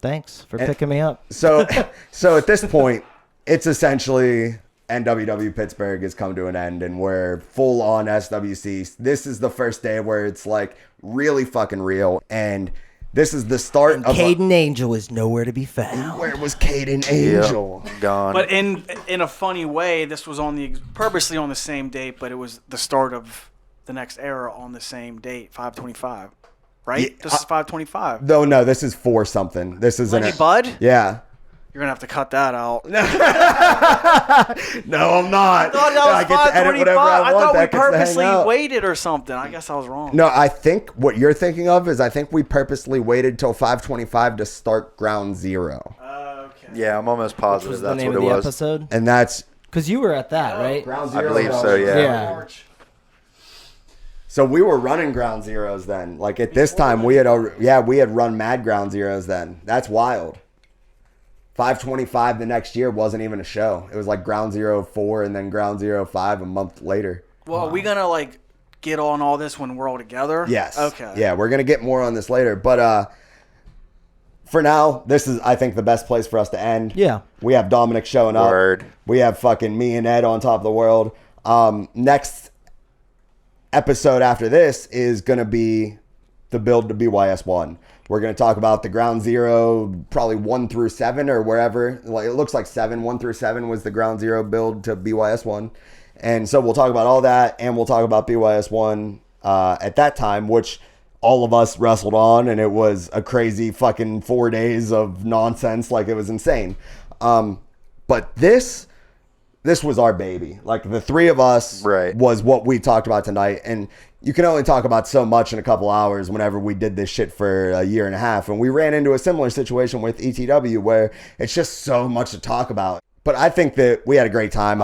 Thanks for picking me up. So at this point, it's essentially NWW Pittsburgh has come to an end and we're full on SWC. This is the first day where it's like really fucking real. And this is the start of Caden Angel is nowhere to be found. where was Caden Angel? Yep, gone. But in a funny way, this was purposely on the same date, but it was the start of the next era on the same date, 5/25. Right? Yeah, This is 5/25. No, this is for something. This isn't Lenny it. Bud? Yeah. You're gonna have to cut that out. No, I'm not. I thought that was I get to edit 5:25. whatever I I want. thought we That gets to hang purposely out. waited or something. I guess I was wrong. No, I think what you're thinking of is I think we purposely waited till 5:25 to start Ground Zero. Okay. yeah, I'm almost positive Was the that's name what of it the was. episode? And that's Because you were at that, right? Ground I Zero. believe so, yeah. Yeah. So we were running Ground Zeros then. Like at this time, we had run Mad Ground Zeros then. That's wild. 5:25 the next year wasn't even a show. It was like Ground Zero 4 and then Ground Zero 5 a month later. Well, are we gonna get on all this when we're all together? Yes. Okay. Yeah, we're gonna get more on this later, but for now, this is I think the best place for us to end. Yeah. We have Dominic showing up. Word. We have fucking me and Ed on top of the world. Next episode after this is going to be the build to BYS1. We're going to talk about the Ground Zero, probably 1 through 7 or wherever. Like it looks like 7. 1 through 7 was the Ground Zero build to BYS1. And so we'll talk about all that, and we'll talk about BYS1 at that time, which all of us wrestled on, and it was a crazy fucking 4 days of nonsense. Like, it was insane. But this was our baby. Like, the three of us was what we talked about tonight. And you can only talk about so much in a couple hours whenever we did this shit for a year and a half. And we ran into a similar situation with ETW where it's just so much to talk about. But I think that we had a great time.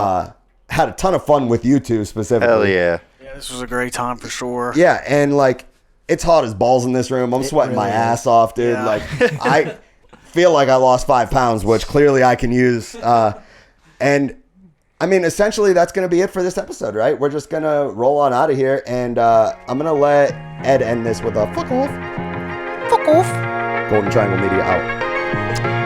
Had a ton of fun with you two specifically. Hell yeah. Yeah, this was a great time for sure. Yeah, and like, it's hot as balls in this room. I'm sweating my ass off, dude. Yeah. Like, I feel like I lost 5 pounds, which clearly I can use. And I mean, essentially, that's going to be it for this episode, right? We're just going to roll on out of here, and I'm going to let Ed end this with a fuck off. Fuck off. Golden Triangle Media out.